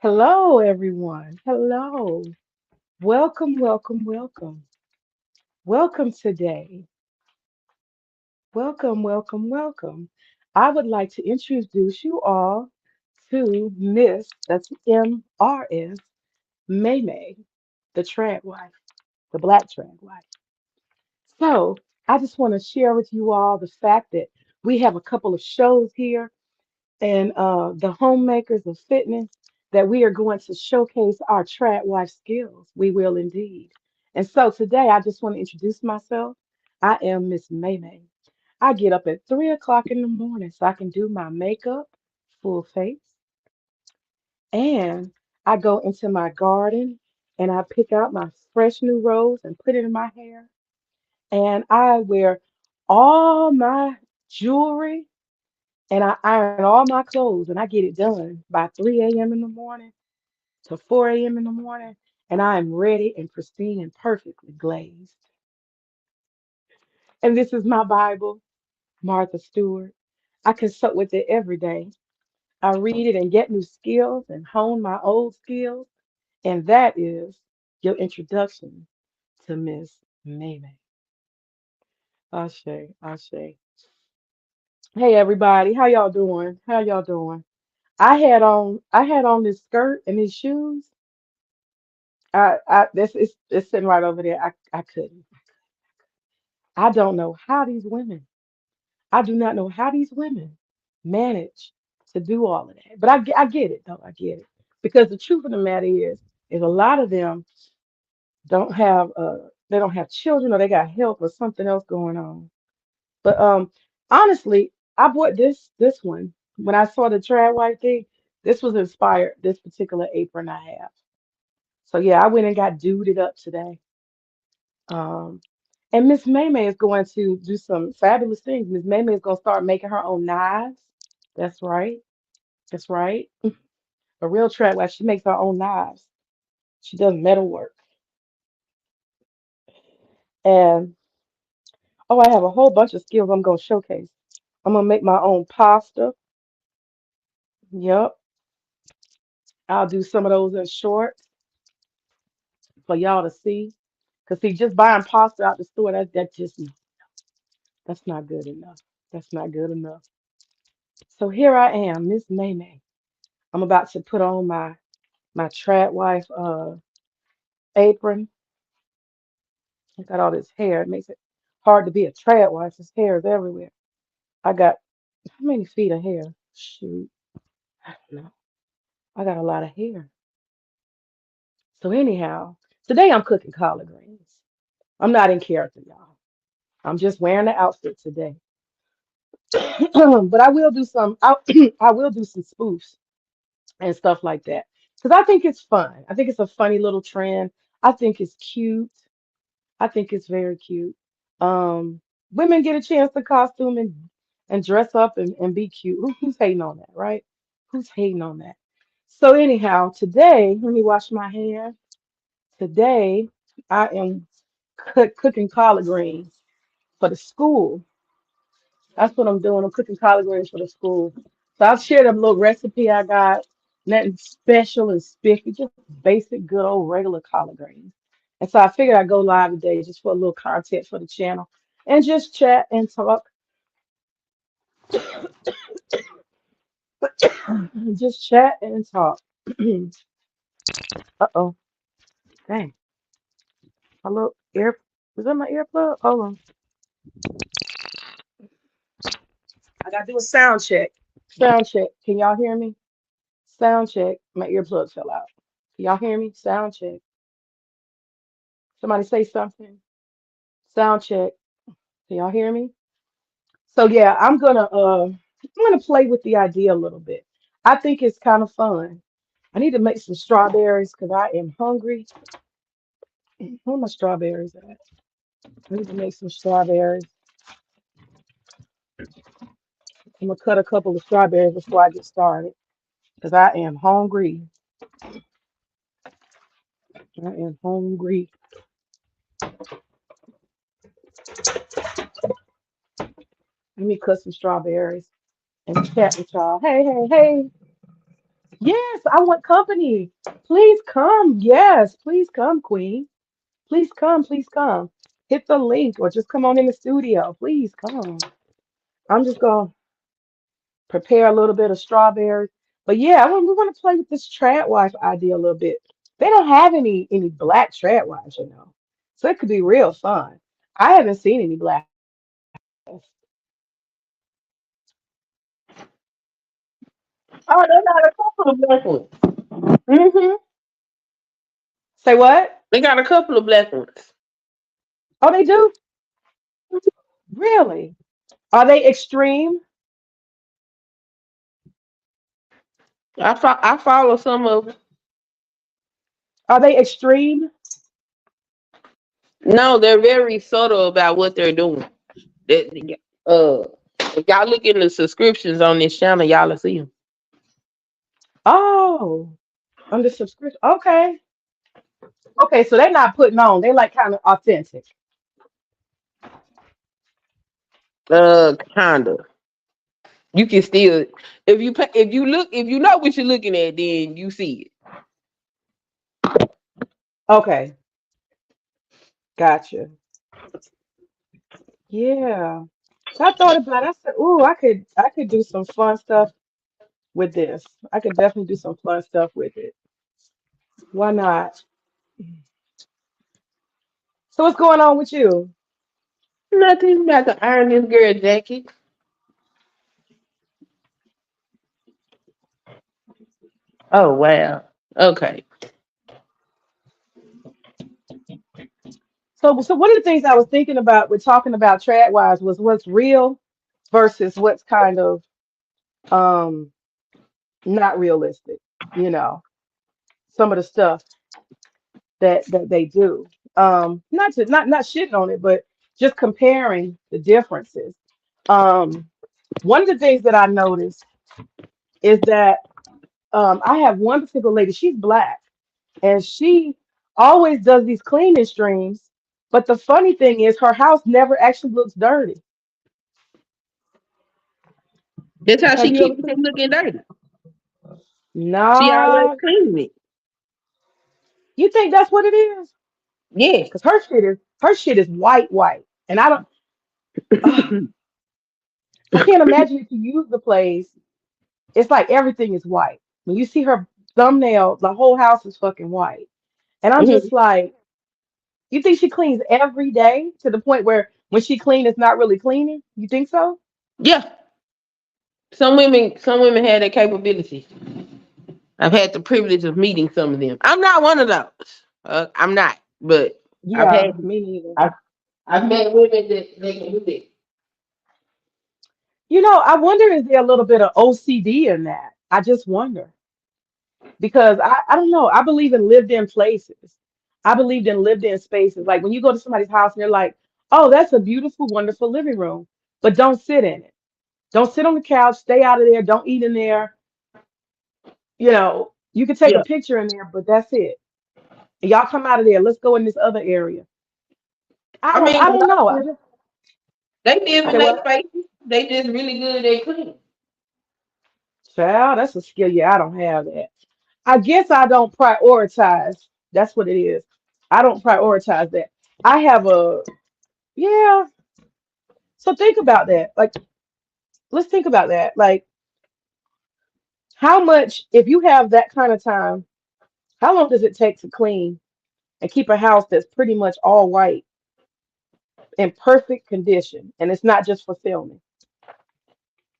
Hello, everyone. Hello. Welcome, welcome, welcome. Welcome today. Welcome, welcome, welcome. I would like to introduce you all to Miss, that's MRS, May May, the trad wife, the black trad wife. So I just want to share with you all the fact that we have a couple of shows here and the homemakers of fitness that we are going to showcase our trad wife skills. We will indeed. And so today I just want to introduce myself. I am Miss May May. I get up at 3 o'clock in the morning so I can do my makeup, full face, and I go into my garden and I pick out my fresh new rose and put it in my hair. And I wear all my jewelry and I iron all my clothes and I get it done by 3 a.m. in the morning to 4 a.m. in the morning, and I am ready and pristine and perfectly glazed. And this is my Bible, Martha Stewart. I consult with it every day. I read it and get new skills and hone my old skills, and that is your introduction to Miss Mamie. Ashe, Ashe. Hey everybody, how y'all doing? How y'all doing? I had on this skirt and these shoes. This is it's sitting right over there. I couldn't. I don't know how these women. I do not know how these women manage to do all of that. But I get it though. I get it because the truth of the matter is a lot of them they don't have children or they got help or something else going on. But honestly, I bought this one when I saw the trad white thing. This was inspired. This particular apron I have. So yeah, I went and got duded up today. Um, and Miss Maymay is going to do some fabulous things. Miss Maymay is going to start making her own knives. That's right. That's right. A real trad wife. She makes her own knives. She does metal work. And oh, I have a whole bunch of skills I'm going to showcase. I'm going to make my own pasta. Yep. I'll do some of those in short for y'all to see. Cause see, just buying pasta out the store, that's not good enough. That's not good enough. So here I am, Miss Maymay. I'm about to put on my trad wife apron. I got all this hair. It makes it hard to be a trad wife. This hair is everywhere. I got how many feet of hair? Shoot, I don't know. I got a lot of hair. So anyhow, today I'm cooking collard greens. I'm not in character, y'all. I'm just wearing the outfit today. But I will do some. I will do some spoofs and stuff like that because I think it's fun. I think it's a funny little trend. I think it's cute. I think it's very cute. Um, Women get a chance to costume and dress up and be cute. Who's hating on that, right? Who's hating on that? So anyhow, today, let me wash my hands. Today, I am cooking collard greens for the school. That's what I'm doing. I'm cooking collard greens for the school. So I've shared a little recipe I got. Nothing special and spiffy, just basic, good old regular collard greens. And so I figured I'd go live today just for a little content for the channel and just chat and talk. Just chat and talk. Uh-oh. Dang. My little ear. Was that my earplug? Hold on. I gotta do a sound check. Sound check. Can y'all hear me? Sound check. My earplug fell out. Can y'all hear me? Sound check. Somebody say something. Sound check. Can y'all hear me? So yeah, I'm gonna play with the idea a little bit. I think it's kind of fun. I need to make some strawberries because I am hungry. Where are my strawberries at? I need to make some strawberries. I'm gonna cut a couple of strawberries before I get started because I am hungry. I am hungry. Let me cut some strawberries and chat with y'all. Hey, hey, hey. Yes, I want company. Please come. Yes, please come, Queen. Please come. Please come. Hit the link or just come on in the studio. Please come. I'm just gonna prepare a little bit of strawberries. But yeah, we want to play with this trad wife idea a little bit. They don't have any black trad wives, you know. So it could be real fun. I haven't seen any black. Oh, they got a couple of black ones. Mm-hmm. Say what? They got a couple of black ones. Oh, they do? Really? Are they extreme? I follow some of them. Are they extreme? No, they're very subtle about what they're doing. Uh, if y'all look in the subscriptions on this channel, y'all will see them. Oh, under subscription. Okay. Okay, so they're not putting on. They like kind of authentic. Kinda. You can still, if you look, if you know what you're looking at, then you see Okay, gotcha. Yeah. So I thought about it. I said, "Ooh, I could do some fun stuff with this. I could definitely do some fun stuff with it. Why not?" So what's going on with you? it. Nothing about to iron this girl jacket. Oh wow. Okay. So one of the things I was thinking about with talking about Tradwives was what's real versus what's kind of um not realistic. You know, some of the stuff that they do. Not shitting on it, but just comparing the differences. Um, one of the things that I noticed is that I have one particular lady. She's black, and she always does these cleaning streams. But the funny thing is, her house never actually looks dirty. That's how Have she you ever keeps seen? it looking dirty. She always Nah, cleaning it. you think that's what it is? Yes. Cause her shit is white, and I don't. Uh, I can't imagine if you use the place. It's like everything is white. When you see her thumbnail, the whole house is fucking white. And I'm Mhm. just like, you think she cleans every day to the point where when she clean, it's not really cleaning? You think so? Yeah. Some women have that capability. I've had the privilege of meeting some of them. I'm not one of those. I'm not, but I've Yeah, had me neither. I've, I've met women that they can do that. I wonder is there a little bit of OCD in that? I just wonder because I don't know. I believe in lived in places. I believed in lived in spaces. Like when you go to somebody's house and they're like, oh, that's a beautiful, wonderful living room, but don't sit in it. Don't sit on the couch. Stay out of there. Don't eat in there. You can take a Yeah. picture in there, but that's it. And y'all come out of there. Let's go in this other area. I I don't mean, I a don't lot know. of I them, just they live in say their what? spaces. They just really good at cleaning. Child, that's a skill. Yeah, I don't have that. I guess I don't prioritize. That's what it is. I don't prioritize that. I have a yeah. So think about that. Like, let's think about that. Like, how much if you have that kind of time, how long does it take to clean and keep a house that's pretty much all white in perfect condition? And it's not just for filming.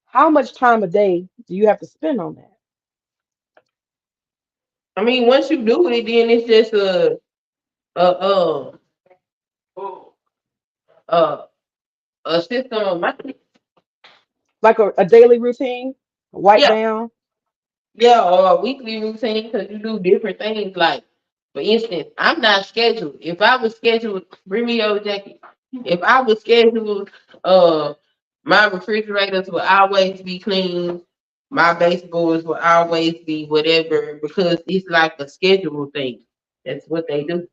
How much time a day do you have to spend on that? I mean, once you do it, then it's just a a, a system of money. Like a daily routine, wipe Yeah, down. yeah, or a weekly routine because you do different things. Like, for instance, I'm not scheduled. If I was scheduled, bring me your jacket. If I was scheduled, uh, my refrigerators will always be clean. My baseboards will always be whatever because it's like a schedule thing. That's what they do.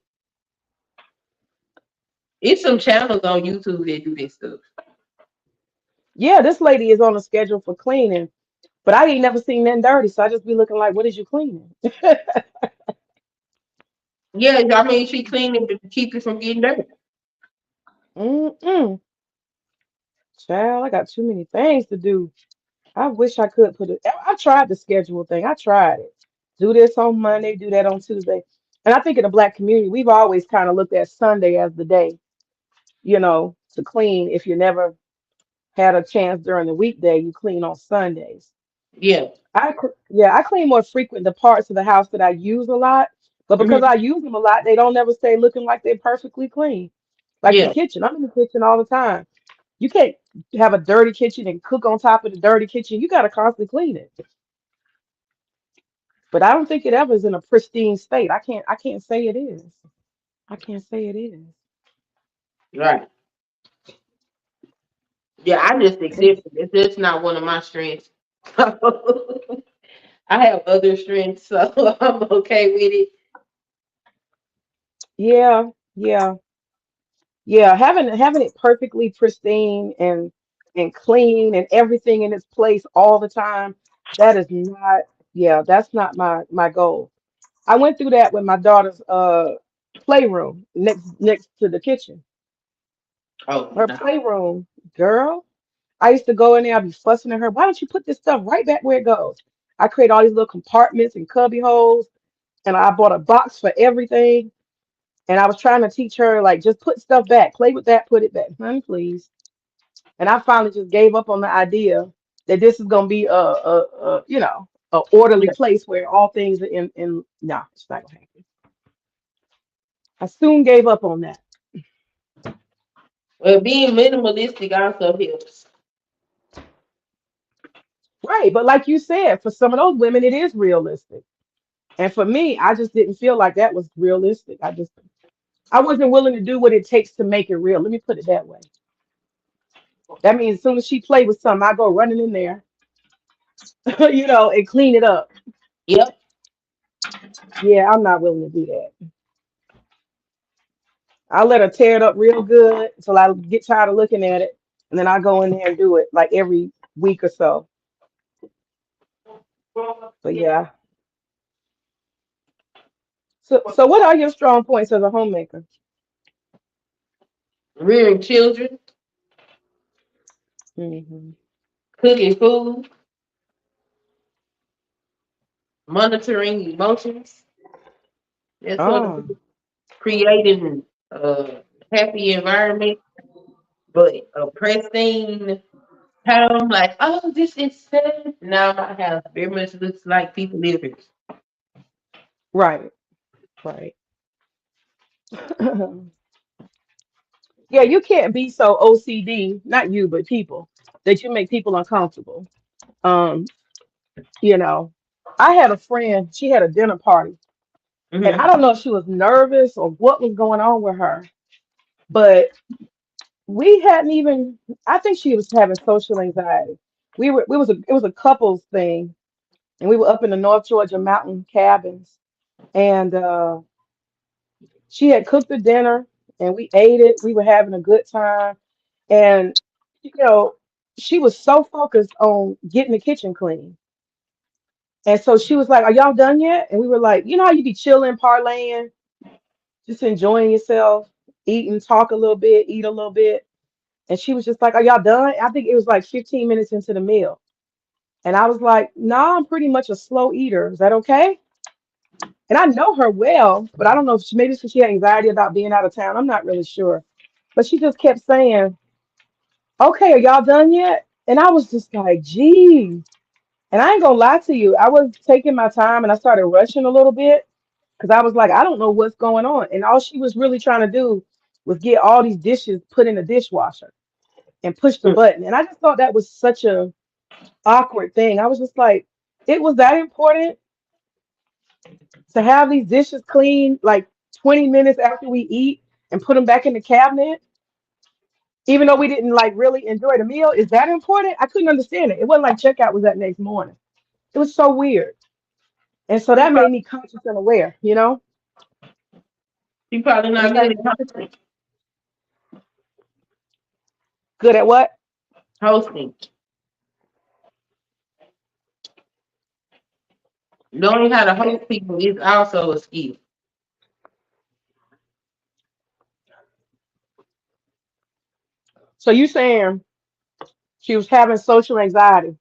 It's some channels on YouTube that do this stuff. Yeah, this lady is on a schedule for cleaning. But I ain't never seen nothing dirty, so I just be looking like, what is you cleaning? Yeah, I mean she cleaned it to keep it from getting dirty. Mm-mm. Child, I got too many things to do. I wish I could put it. I tried the schedule thing. I tried it. Do this on Monday, do that on Tuesday. And I think in the black community, we've always kind of looked at Sunday as the day, to clean. If you never had a chance during the weekday, you clean on Sundays. Yeah. Yeah, I clean more frequent the parts of the house that I use a lot, but because Hmm. I use them a lot, they don't ever stay looking like they're perfectly clean. Like the Yeah. kitchen, I'm in the kitchen all the time. You can't have a dirty kitchen and cook on top of the dirty kitchen. You got to constantly clean it. But I don't think it ever is in a pristine state. I can't say it is. I can't say it is. Right. Yeah, I just accept it. It's just not one of my strengths. I have other strengths, so I'm okay with it. Yeah, yeah, yeah. Having it perfectly pristine and clean and everything in its place all the time, that is not, yeah, that's not my goal. I went through that with my daughter's playroom next to the kitchen. Oh Her no. playroom, girl. I used to go in there, I'd be fussing at her. Why don't you put this stuff right back where it goes? I create all these little compartments and cubby holes, and I bought a box for everything. And I was trying to teach her, like, just put stuff back, play with that, put it back, honey, please. And I finally just gave up on the idea that this is gonna be a orderly Yeah. place where all things are in. No, it's not gonna happen. I soon gave up on that. Well, being minimalistic also helps. Right, but like you said, for some of those women, it is realistic. And for me, I just didn't feel like that was realistic. I wasn't willing to do what it takes to make it real. Let me put it that way. That means as soon as she play with something, I go running in there, and clean it up. Yep. Yeah, I'm not willing to do that. I let her tear it up real good until I get tired of looking at it, and then I go in there and do it like every week or so. But yeah. So what are your strong points as a homemaker? Rearing children, Hmm. cooking food, monitoring emotions, that sort of Oh, thing. Creating a happy environment, but a pristine home, like, oh, this is sad. Now my house very much looks like people living. right, right. Yeah, you can't be so OCD, not you, but people, that you make people uncomfortable. Um, you know, I had a friend, she had a dinner party, and I Hmm. don't know if she was nervous or what was going on with her, but we hadn't even, I think she was having social anxiety. It was a couples thing, and we were up in the North Georgia mountain cabins, and she had cooked the dinner, and we ate it. We were having a good time, and you know, she was so focused on getting the kitchen clean. And so she was like, "Are y'all done yet?" And we were like, "You know how you be chilling, parlaying, just enjoying yourself, eating, talk a little bit, eat a little bit." And she was just like, "Are y'all done?" I think it was like 15 minutes into the meal. And I was like, "Nah, I'm pretty much a slow eater. Is that okay?" And I know her well, but I don't know if maybe it's because she had anxiety about being out of town. I'm not really sure. But she just kept saying, "Okay, are y'all done yet?" And I was just like, "Geez." And I ain't gonna lie to you, I was taking my time and I started rushing a little bit because I was like, I don't know what's going on. And all she was really trying to do was get all these dishes put in the dishwasher and push the button. And I just thought that was such a awkward thing. I was just like, it was that important to have these dishes clean like 20 minutes after we eat and put them back in the cabinet, even though we didn't like really enjoy the meal. Is that important? I couldn't understand it. It wasn't like checkout was that next morning. It was so weird. And so She that made probably, me conscious and aware. she probably Was not that good at hosting. good at what? Hosting. Knowing how to host people is also a skill. So you saying she was having social anxiety?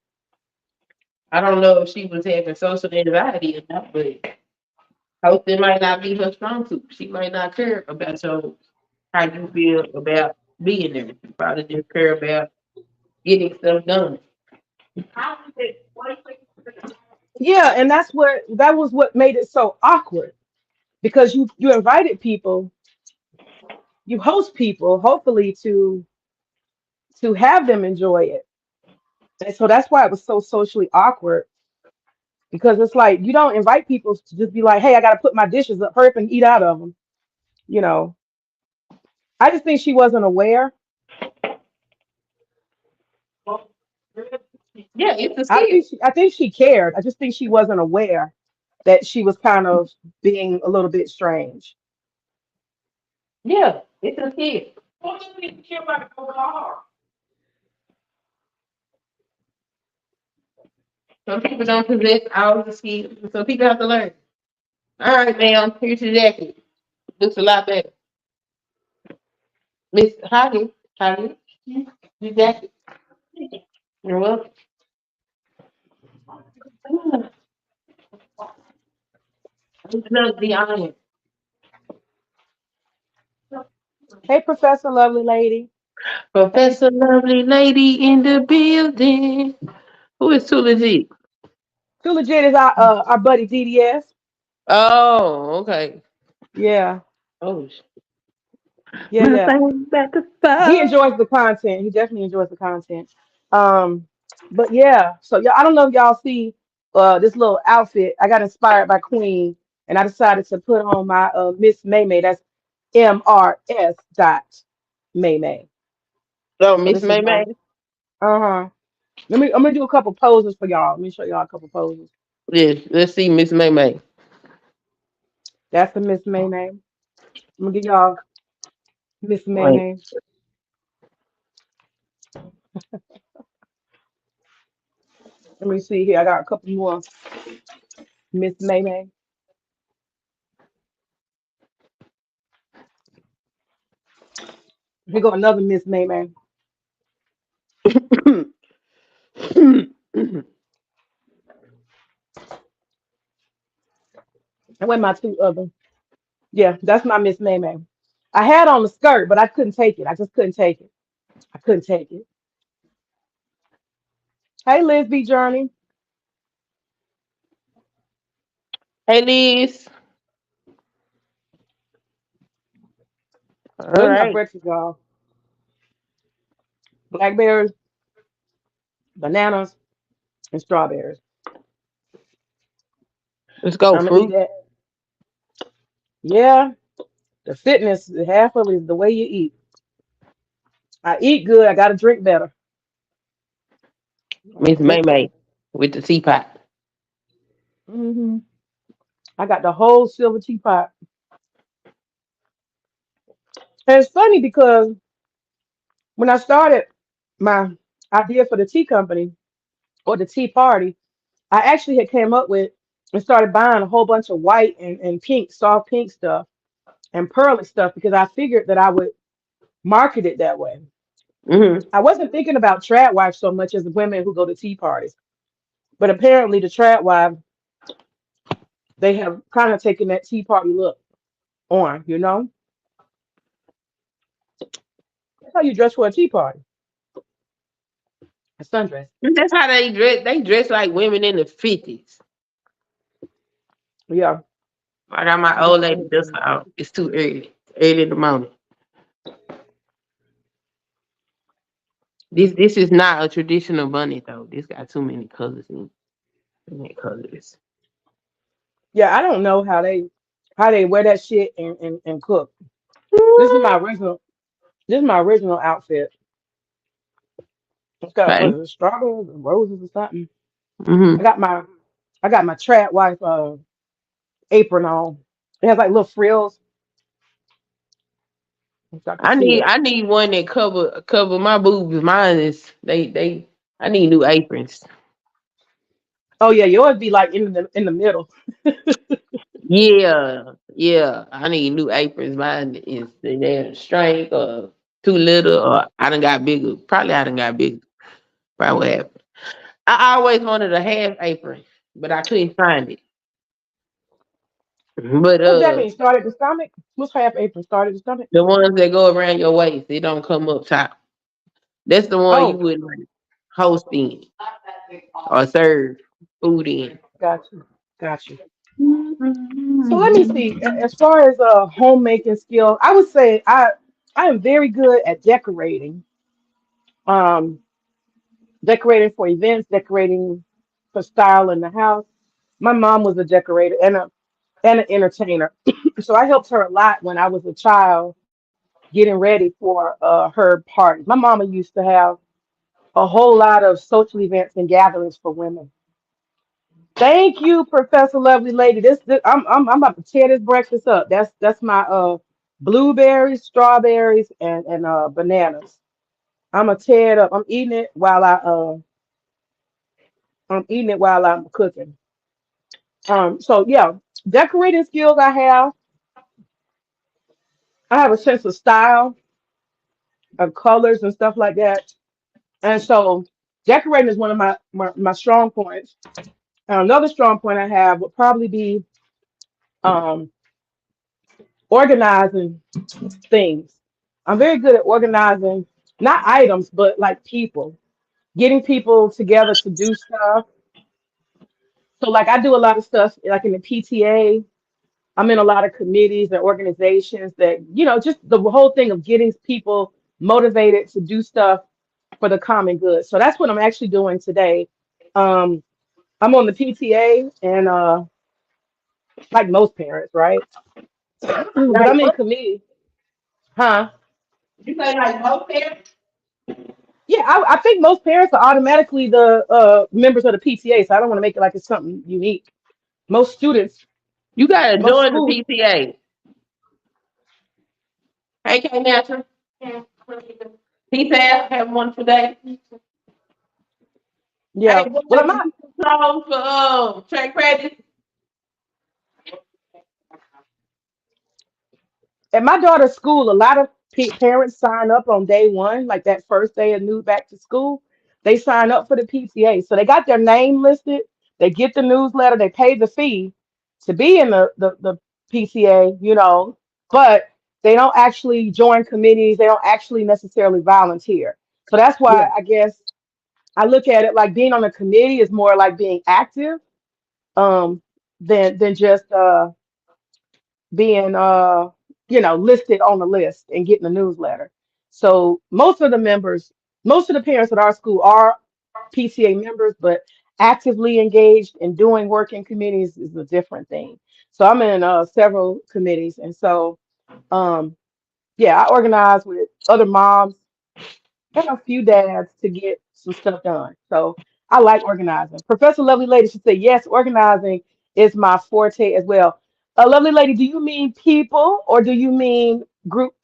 I don't know if she was having social anxiety or not, but hosting might not be her strong suit. She might not care about your how you feel about being there. She probably just care about getting stuff done. Yeah, and that was what made it so awkward because you invited people, you host people, hopefully to have them enjoy it. And so that's why it was so socially awkward because it's like you don't invite people to just be like, "Hey, I got to put my dishes up, hurry up and eat out of them." You know, I just think she wasn't aware. Yeah, it's a skill. I think she cared. I just think she wasn't aware that she was kind of being a little bit strange. Yeah, it's a skill. Some people don't possess all the skills. Some people have to learn. All right, ma'am. Here's your jacket. Looks a lot better. Miss Holly, Holly, your jacket. You're welcome. It's not the honor. Hey, Professor, lovely lady. Hey, Professor Lovely Lady in the building. Who is too legit? too legit is our buddy DDS. Oh, okay. Yeah, Oh, yeah, my yeah. thing's about to He fall. enjoys the content. He definitely enjoys the content. Um, but yeah, so yeah, I don't know if y'all see this little outfit. I got inspired by Queen, and I decided to put on my Miss May May. That's MRS dot May May. Oh, So Miss this is May my May. I'm gonna do a couple poses for y'all. Let me show y'all a couple poses. Yes, let's see Miss May May. That's the Miss May May. I'm gonna give y'all Miss May Wait, May. Let me see here. I got a couple more Miss May May. Here go another Miss May May. And where my two other? Yeah, that's my Miss May May. I had on the skirt, but I couldn't take it. I just couldn't take it. I couldn't take it. Hey, Liz B. Journey. hey, Liz. All So this is my right, breakfast, y'all. Blackberries, bananas, and strawberries. let's go, I'm gonna eat fruit. that. Yeah, the fitness, half of it is the way you eat. I eat good. I gotta drink better. I gotta Miss May drink better. May with the teapot. I got the whole silver teapot. And it's funny because when I started my idea for the tea company or the tea party, I actually had came up with and started buying a whole bunch of white and pink, soft pink stuff and pearly stuff because I figured that I would market it that way. Mm-hmm. I wasn't thinking about trad wives so much as the women who go to tea parties, but apparently the trad wives they have kind of taken that tea party look on. That's how you dress for a tea party, a sundress. That's how they dress. They dress like women in the 50s. Yeah, I got my I got old my lady hair dust done. out. It's too early. Early in the morning. This is not a traditional bunny though. This got too many colors in it. Too many colors. Yeah, I don't know how they wear that shit and cook. This is my original. This is my original outfit. It's got what Okay. is it, strawberries and roses or something. I Mm-hmm. got my I got my trad wife apron on. It has like little frills, so I can see it. I need one that cover my boobs. Mine is they I need new aprons. Oh yeah, yours be like in the middle. Yeah, yeah. I need new aprons. Mine is they're straight or too little, or I done got bigger. Probably I done got bigger. Probably what happened. I always wanted a half apron, but I couldn't find it. But What's that mean? Start at the stomach? What's half apron? Start at the stomach? the ones that go around your waist, they don't come up top. That's the one you Oh, would like host in or serve food in. got you. Got you. So let me see. As far as homemaking skill, I would say I am very good at decorating. Um, decorating for events, decorating for style in the house. My mom was a decorator and an entertainer, so I helped her a lot when I was a child, getting ready for her parties. My mama used to have a whole lot of social events and gatherings for women. Thank you, Professor Lovely Lady. I'm about to tear this breakfast up. That's my blueberries, strawberries, and bananas. I'm gonna tear it up. I'm eating it while I'm cooking. So yeah, decorating skills I have a sense of style, of colors and stuff like that. And so decorating is one of my strong points. And another strong point I have would probably be um, organizing things. I'm very good at organizing, not items, but like people, getting people together to do stuff. So like I do a lot of stuff like in the PTA. I'm in a lot of committees and organizations that, just the whole thing of getting people motivated to do stuff for the common good. So that's what I'm actually doing today. Um, I'm on the PTA and like most parents, right? But Like I'm in what? committee, huh? You say like most parents? Yeah, I think most parents are automatically the members of the PTA, so I don't want to make it like it's something unique. Most students, You gotta most join the schools, PTA. Hey, K Natural. PTA have one today. yeah. Hey, boy, Well, I'm you not. need some songs for track practice. At my daughter's school, a lot of parents sign up on day one, like that first day of new back to school. They sign up for the PTA. So they got their name listed, they get the newsletter, they pay the fee to be in the PTA, but they don't actually join committees, they don't actually necessarily volunteer. So that's Yeah. why I guess I look at it like being on a committee is more like being active um, than just being listed on the list and getting the newsletter. So most of the parents at our school are PTA members, but actively engaged in doing work in committees is a different thing. So I'm in several committees, and so um, yeah, I organize with other moms and a few dads to get some stuff done. So I like organizing. Professor Lovely Lady should say, yes, organizing is my forte as well. Lovely Lady, do you mean people or do you mean group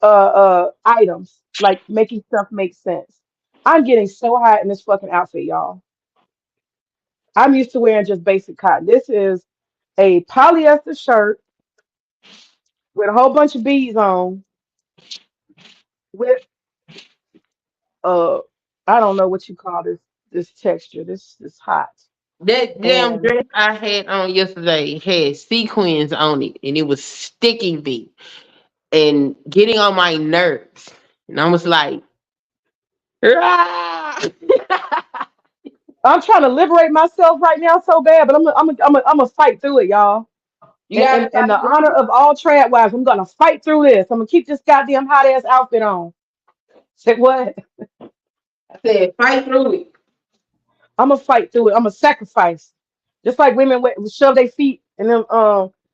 items? Like making stuff make sense. I'm getting so hot in this fucking outfit, y'all. I'm used to wearing just basic cotton. This is a polyester shirt with a whole bunch of beads on with uh I don't know what you call this texture. This is hot. That damn And dress I had on yesterday had sequins on it, and it was sticking me and getting on my nerves. And I was like, ah! I'm trying to liberate myself right now so bad, but I'm gonna fight through it, y'all. You And, got to and, and fight the through honor it. of all trad wives, I'm gonna fight through this. I'm gonna keep this goddamn hot ass outfit on. Said what? I said, fight through it. I'm gonna fight through it. I'm gonna sacrifice. Just like women shove their feet in them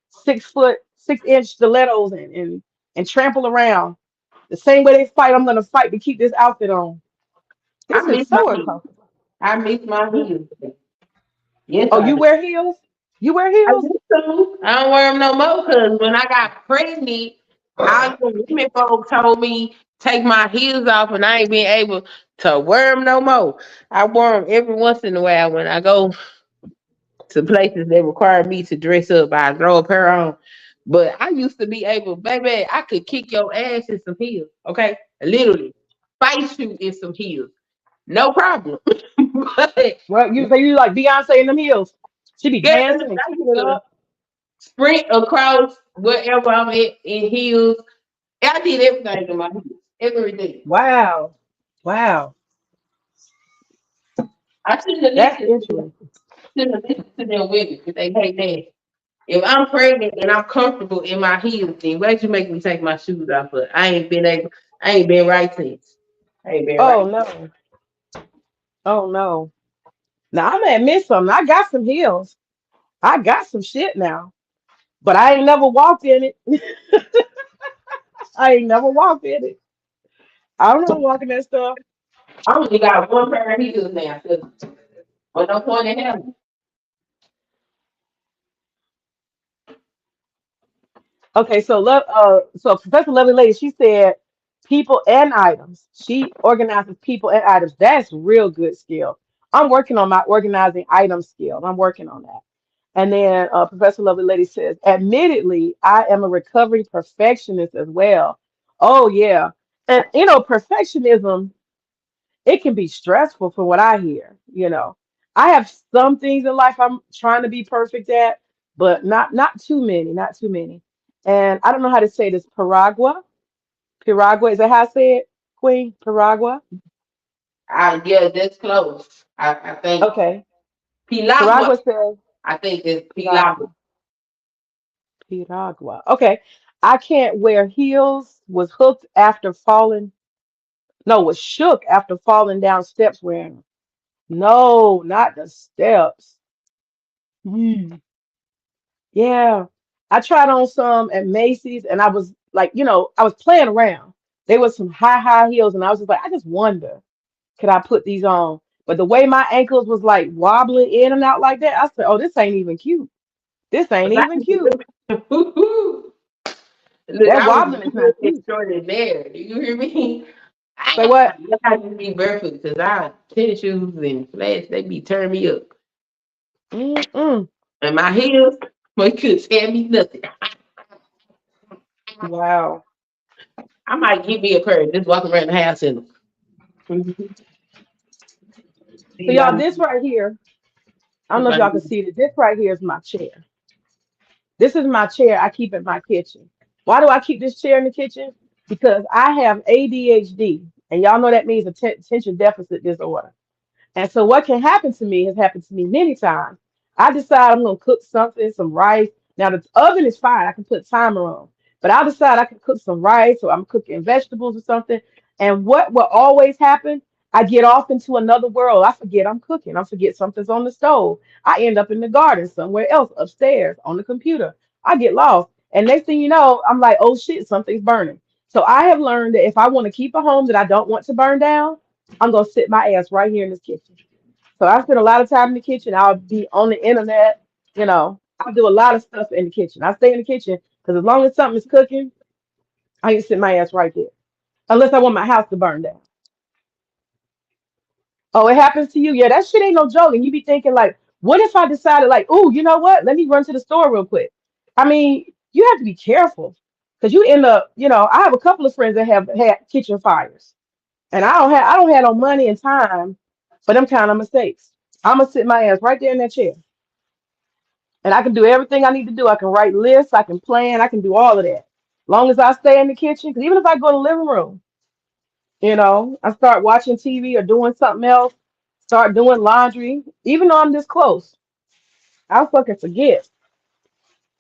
6 foot 6 inch stilettos and trample around. The same way they fight, I'm gonna fight to keep this outfit on. I This is miss my so heels. uncomfortable. I miss my You, heels. Yes, oh, I you do. wear heels? You wear I heels? used to. I don't wear them no more because when I got pregnant, all the women folk told me take my heels off, and I ain't been able to wear them no more. I wear them every once in a while when I go. to places that require me to dress up. I throw a pair on. But I used to be able, baby, I could kick your ass in some heels. Okay. Literally. Fight you in some heels. No problem. But Well, you say you like Beyonce in them heels. She be yeah, dancing and I kicking used it to up. sprint across wherever I'm at in heels. I did everything in my heels. Everything. Wow. Wow. I shouldn't have That's listened to them. interesting. Shouldn't have listened to them women because they hate that. If I'm pregnant and I'm comfortable in my heels, then why'd you make me take my shoes off? But I ain't been right since. I ain't been Oh right. no. Oh no. Now I'm gonna admit something. I got some heels. I got some shit now. But I ain't never walked in it. I ain't never walked in it. I don't know walking that stuff. I only got one pair of heels now. Cause but no point in having. Okay, so so Professor Lovely Lady, she said people and items. She organizes people and items. That's real good skill. I'm working on my organizing item skill. I'm working on that. And then Professor Lovely Lady says, admittedly, I am a recovering perfectionist as well. Oh yeah. And perfectionism, it can be stressful from what I hear. I have some things in life I'm trying to be perfect at, but not too many, not too many. And I don't know how to say this. Piragua, is that how I say it? Queen Piragua. Yeah, that's close. I think Okay. Pilagua. Piragua says I think it's Pilagua. Piragua. Piragua. Okay. I can't wear heels. Was hooked after falling. No, was shook after falling down steps wearing them. No, not the steps. Hmm. Yeah. I tried on some at Macy's and I was like, I was playing around. There was some high heels and I was just like, I just wonder, could I put these on? But the way my ankles was like wobbling in and out like that, I said, oh, this ain't even cute. This ain't even cute. Look, That I was wobbling is not good and cute. short and there. Do you hear me? Say what? I have to be barefoot because I tennis shoes and flats, they be turning me up. Mm-mm. And my heels, they could tell me nothing. Wow. I might give me a pair and just walk around the house in them. So See, y'all, like, this right here, I don't if know if I y'all can see it. This right here is my chair. This is my chair I keep in my kitchen. Why do I keep this chair in the kitchen? Because I have ADHD, and y'all know that means attention deficit disorder. And so what can happen to me has happened to me many times. I decide I'm gonna cook something, some rice. Now the oven is fine, I can put timer on. But I'll decide I can cook some rice or I'm cooking vegetables or something. And what will always happen? I get off into another world. I forget I'm cooking. I forget something's on the stove. I end up in the garden somewhere else upstairs on the computer. I get lost. And next thing you know, I'm like, oh shit, something's burning. So I have learned that if I want to keep a home that I don't want to burn down, I'm gonna sit my ass right here in this kitchen. So I spend a lot of time in the kitchen. I'll be on the internet. I do a lot of stuff in the kitchen. I stay in the kitchen because as long as something is cooking, I can sit my ass right there. Unless I want my house to burn down. Oh, it happens to you? Yeah, that shit ain't no joke. And you be thinking like, what if I decided like, oh, you know what? Let me run to the store real quick. I mean, you have to be careful because you end up, I have a couple of friends that have had kitchen fires. And I don't have no money and time for them kind of mistakes. I'm gonna sit my ass right there in that chair. And I can do everything I need to do. I can write lists, I can plan, I can do all of that. Long as I stay in the kitchen, because even if I go to the living room, I start watching TV or doing something else, start doing laundry, even though I'm this close, I'll fucking forget.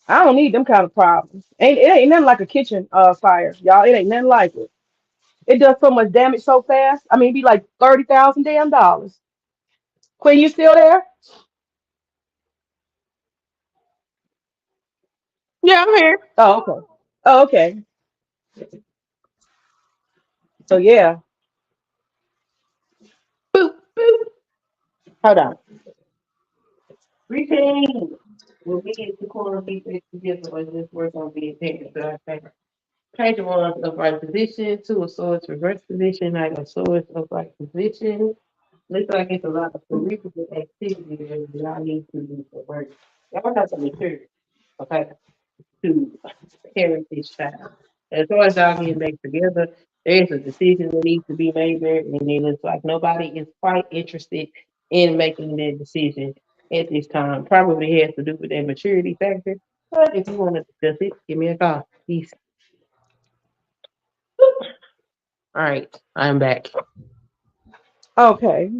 I don't need them kind of problems. It ain't nothing like a kitchen fire, y'all. It ain't nothing like it. It does so much damage so fast. I mean, it'd be like 30,000 damn dollars. Queen, you still there? yeah, I'm here. Oh, okay. Oh, okay. So yeah. Boop, boop. Hold on. Routine. When we get to corner feet together, or just work on being parents. So I say, change the one's upright position, two of swords reverse position, knight of swords upright position. looks like it's a lot of curricular activity that y'all need to do for work. Y'all have to mature, okay, to parent this child. As far as y'all getting back together, there's a decision that needs to be made there, and it looks like nobody is quite interested in making that decision at this time. Probably has to do with that maturity factor. But if you want to discuss it, give me a call. Peace. All right, I'm back. Okay.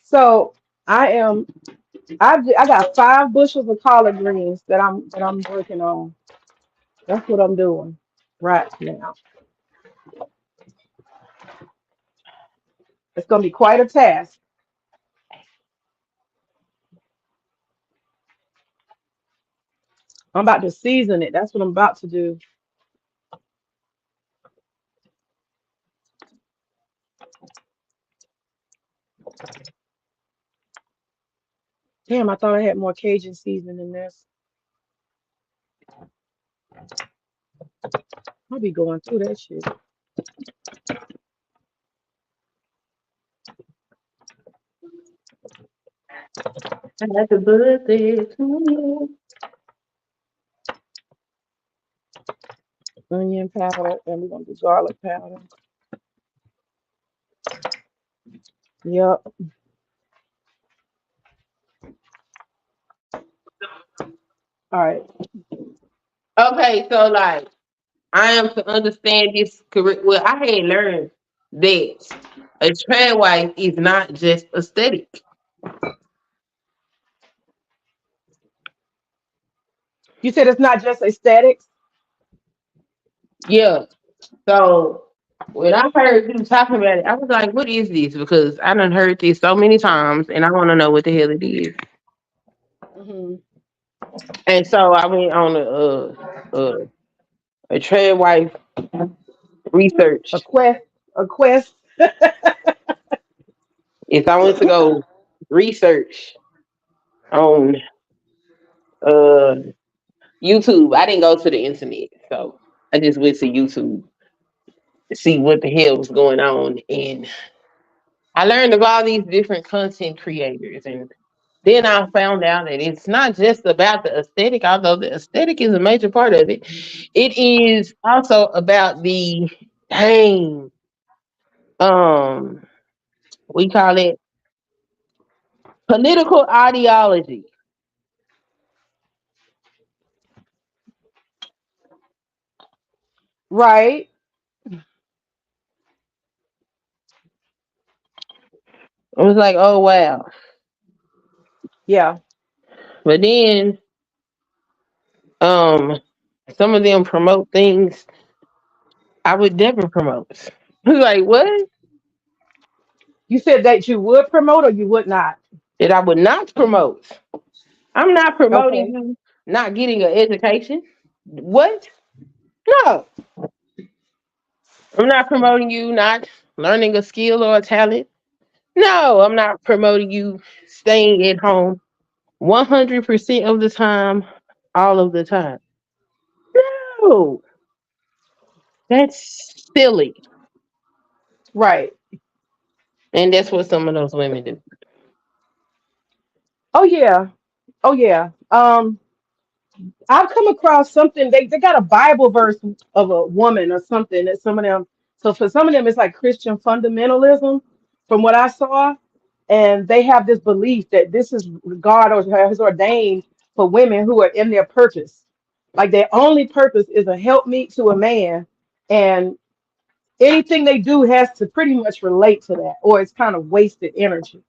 So I am. I got 5 bushels of collard greens that I'm working on. That's what I'm doing right now. It's gonna be quite a task. I'm about to season it. That's what I'm about to do. Damn, I thought I had more Cajun seasoning in this. I'll be going through that shit. Happy birthday to you. Onion powder, and we're gonna do garlic powder. Yep. All right. Okay, so like I am to understand this correct. Well, I had learned that a trans wife is not just aesthetic. You said it's not just aesthetics. Yeah. So when I heard you talking about it, I was like, "What is this?" Because I done heard this so many times, and I want to know what the hell it is. Hmm. And so I went on a trans wife A research. quest. A quest. If I went to go research on uh YouTube, I didn't go to the internet, so I just went to YouTube to see what the hell was going on, and I learned of all these different content creators, and then I found out that it's not just about the aesthetic, although the aesthetic is a major part of it. It is also about the dang, um, we call it political ideology. Right. I was like, oh wow. Yeah. But then um some of them promote things I would never promote. Like what? You said that you would promote or you would not. That I would not promote. I'm not promoting Okay. you not getting an education. What? No. I'm not promoting you not learning a skill or a talent. No, I'm not promoting you staying at home 100% of the time, all of the time. No, that's silly. Right. And that's what some of those women do. Oh yeah. Oh yeah. I've come across something. They got a Bible verse of a woman or something that some of them. So for some of them, it's like Christian fundamentalism, from what I saw, and they have this belief that this is God or has ordained for women who are in their purpose. Like their only purpose is a helpmeet to a man, and anything they do has to pretty much relate to that, or it's kind of wasted energy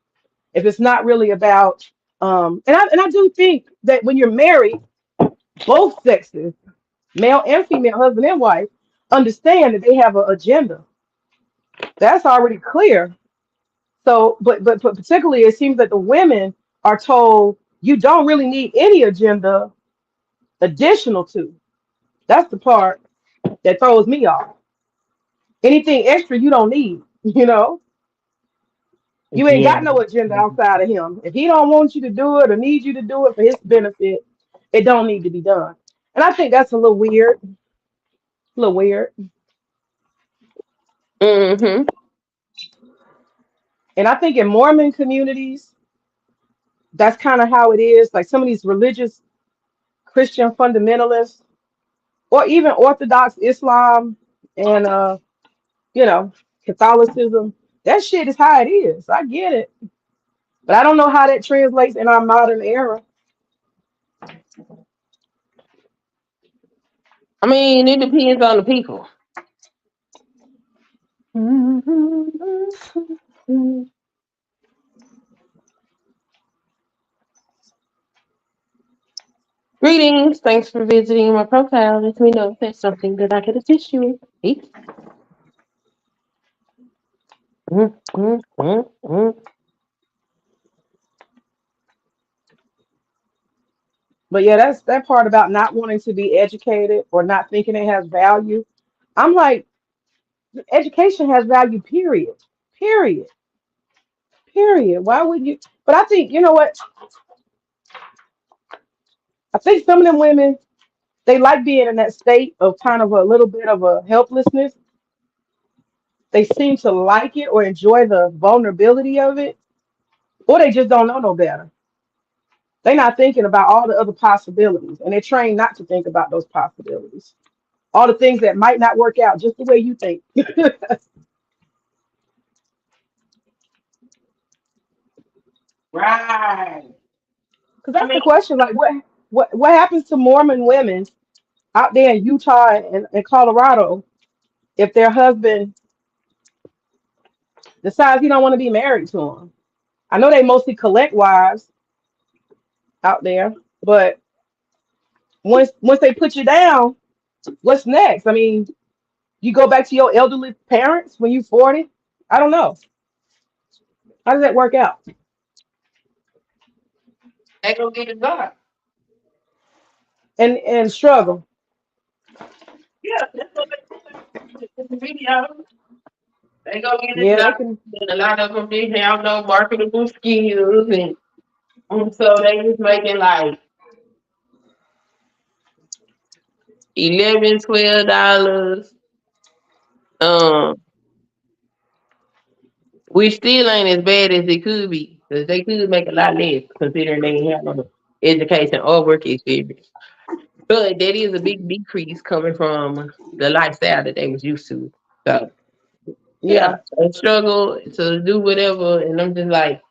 if it's not really about. And I do think that when you're married, both sexes, male and female, husband and wife, understand that they have an agenda. That's already clear. So, but particularly, it seems that the women are told you don't really need any agenda additional to. That's the part that throws me off. Anything extra you don't need. You ain't Yeah. got no agenda outside of him. If he don't want you to do it or need you to do it for his benefit, it don't need to be done. And I think that's a little weird. A little weird. Hmm. And I think in Mormon communities, that's kind of how it is. Like some of these religious Christian fundamentalists, or even Orthodox Islam and you know, Catholicism, that shit is how it is. I get it. But I don't know how that translates in our modern era. I mean, it depends on the people. Greetings. Thanks for visiting my profile. Let me know if there's something that I could assist you with. Peace. Mm, mm, mm, mm. But yeah, that's that part about not wanting to be educated or not thinking it has value. I'm like, education has value, period. Period. Period. Why would you? But I think, you know what? I think some of them women, they like being in that state of kind of a little bit of a helplessness. They seem to like it or enjoy the vulnerability of it, or they just don't know no better. They're not thinking about all the other possibilities, and they're trained not to think about those possibilities. All the things that might not work out just the way you think. Right. Because I that's mean, the question. Like, what happens to Mormon women out there in Utah and Colorado if their husband decides he don't want to be married to them? I know they mostly collect wives out there, but once they put you down, what's next? I mean, you go back to your elderly parents when you're 40. I don't know. How does that work out? they gonna get it done. And struggle. Yeah, that's what they do in the video. They go get it Yeah, done. they can. And a lot of them didn't have no marketable skills, and so they was making like 11, $12. Um, which still ain't as bad as it could be, because they could make a lot less considering they ain't have no education or work experience. But that is a big decrease coming from the lifestyle that they was used to. So yeah, Yeah, they struggle to do whatever, and I'm just like,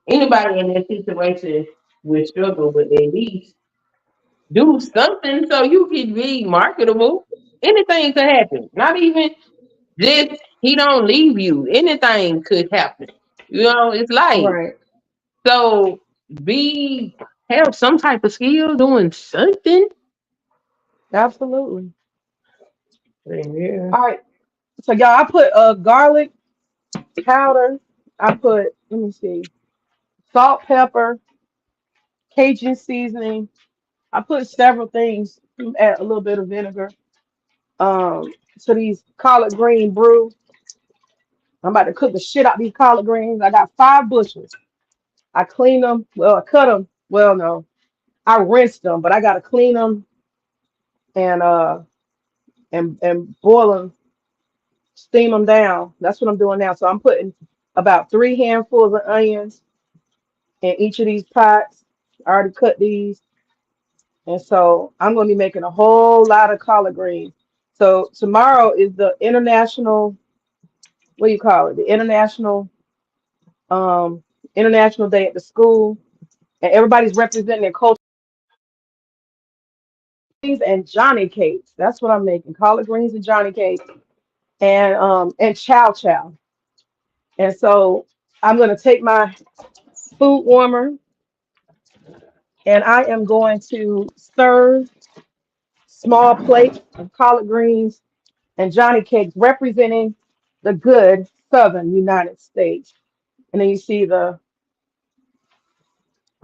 anybody in that situation would struggle, but at least do something so you can be marketable. Anything could happen. Not even just he don't leave you. Anything could happen. You know, it's like, right. so be have some type of skill doing something. Absolutely. Yeah. All right. So y'all, I put garlic powder. I put, let me see, salt, pepper, Cajun seasoning. I put several things. Add a little bit of vinegar. To these collard green brew. I'm about to cook the shit out these collard greens. I got 5 bushels. I clean them. Well, I cut them. Well, no, I rinsed them, but I gotta clean them and and boil them, steam them down. That's what I'm doing now. So I'm putting about 3 handfuls of onions in each of these pots. I already cut these, and so I'm gonna be making a whole lot of collard greens. So tomorrow is the international, what do you call it? The um international day at the school, and everybody's representing their culture. And Johnny cakes. That's what I'm making. Collard greens and Johnny cakes, and chow chow. And so I'm gonna take my food warmer and I am going to serve small plates of collard greens and Johnny cakes representing the good southern United States. And then you see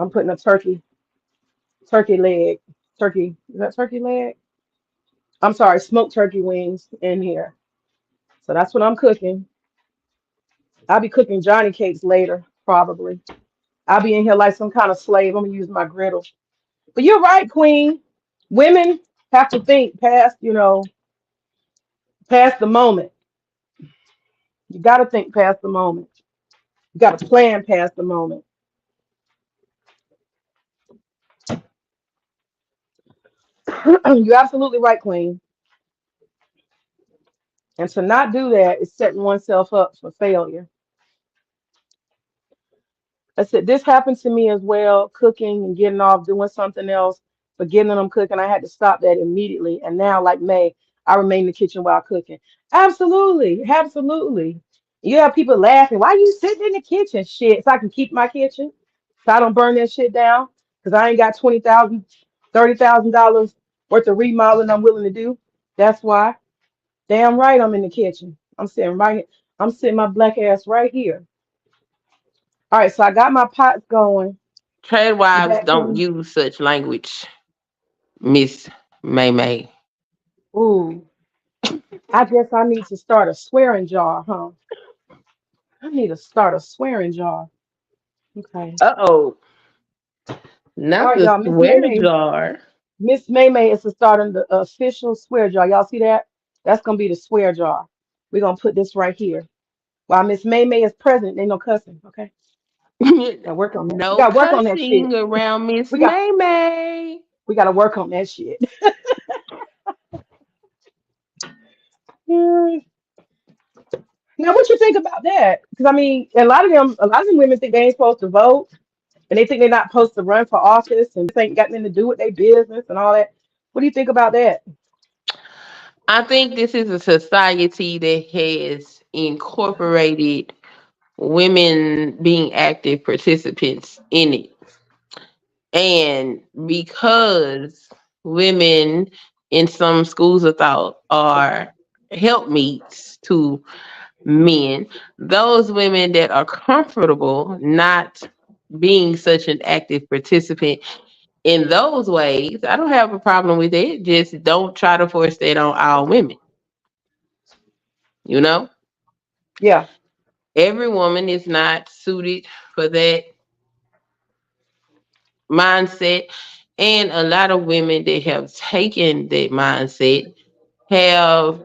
I'm putting a turkey leg, turkey, is that turkey leg? I'm sorry, smoked turkey wings in here. So that's what I'm cooking. I'll be cooking Johnny cakes later, probably. I'll be in here like some kind of slave. I'm gonna use my griddle. But you're right, Queen. Women have to think past, past the moment. You got to think past the moment. You got to plan past the moment. You're absolutely right, Queen. And to not do that is setting oneself up for failure. I said this happened to me as well, cooking and getting off doing something else, forgetting that I'm cooking. I had to stop that immediately. And now, like May, I remain in the kitchen while cooking. Absolutely, absolutely. You have people laughing. Why you sitting in the kitchen? Shit, so I can keep my kitchen, so I don't burn that shit down. Cause I ain't got 20,000, $30,000 worth of remodeling I'm willing to do. That's why. Damn right, I'm in the kitchen. I'm sitting right. I'm sitting my black ass right here. All right, so I got my pots going. The Tradwives don't vacuum. use such language, Miss May May. Ooh, I guess I need to start a swearing jar, huh? I need to start a swearing jar. Okay. Uh-oh. All Not right, the y'all. swear jar. Miss May May is to start in the official swear jar. Y'all see that? That's gonna be the swear jar. We're gonna put this right here. While Miss May May is present, ain't no cussing. Okay. Gotta work on that. We No gotta work on that shit. cussing around Miss We got May May. we gotta work on that shit. Hmm. Now, what you think about that? Because I mean, a lot of them women think they ain't supposed to vote, and they think they're not supposed to run for office, and this ain't got nothing to do with their business and all that. What do you think about that? I think this is a society that has incorporated women being active participants in it. And because women in some schools of thought are helpmeets to men, those women that are comfortable not being such an active participant in those ways, I don't have a problem with it. Just don't try to force that on all women. You know, Yeah, every woman is not suited for that mindset. And a lot of women that have taken that mindset have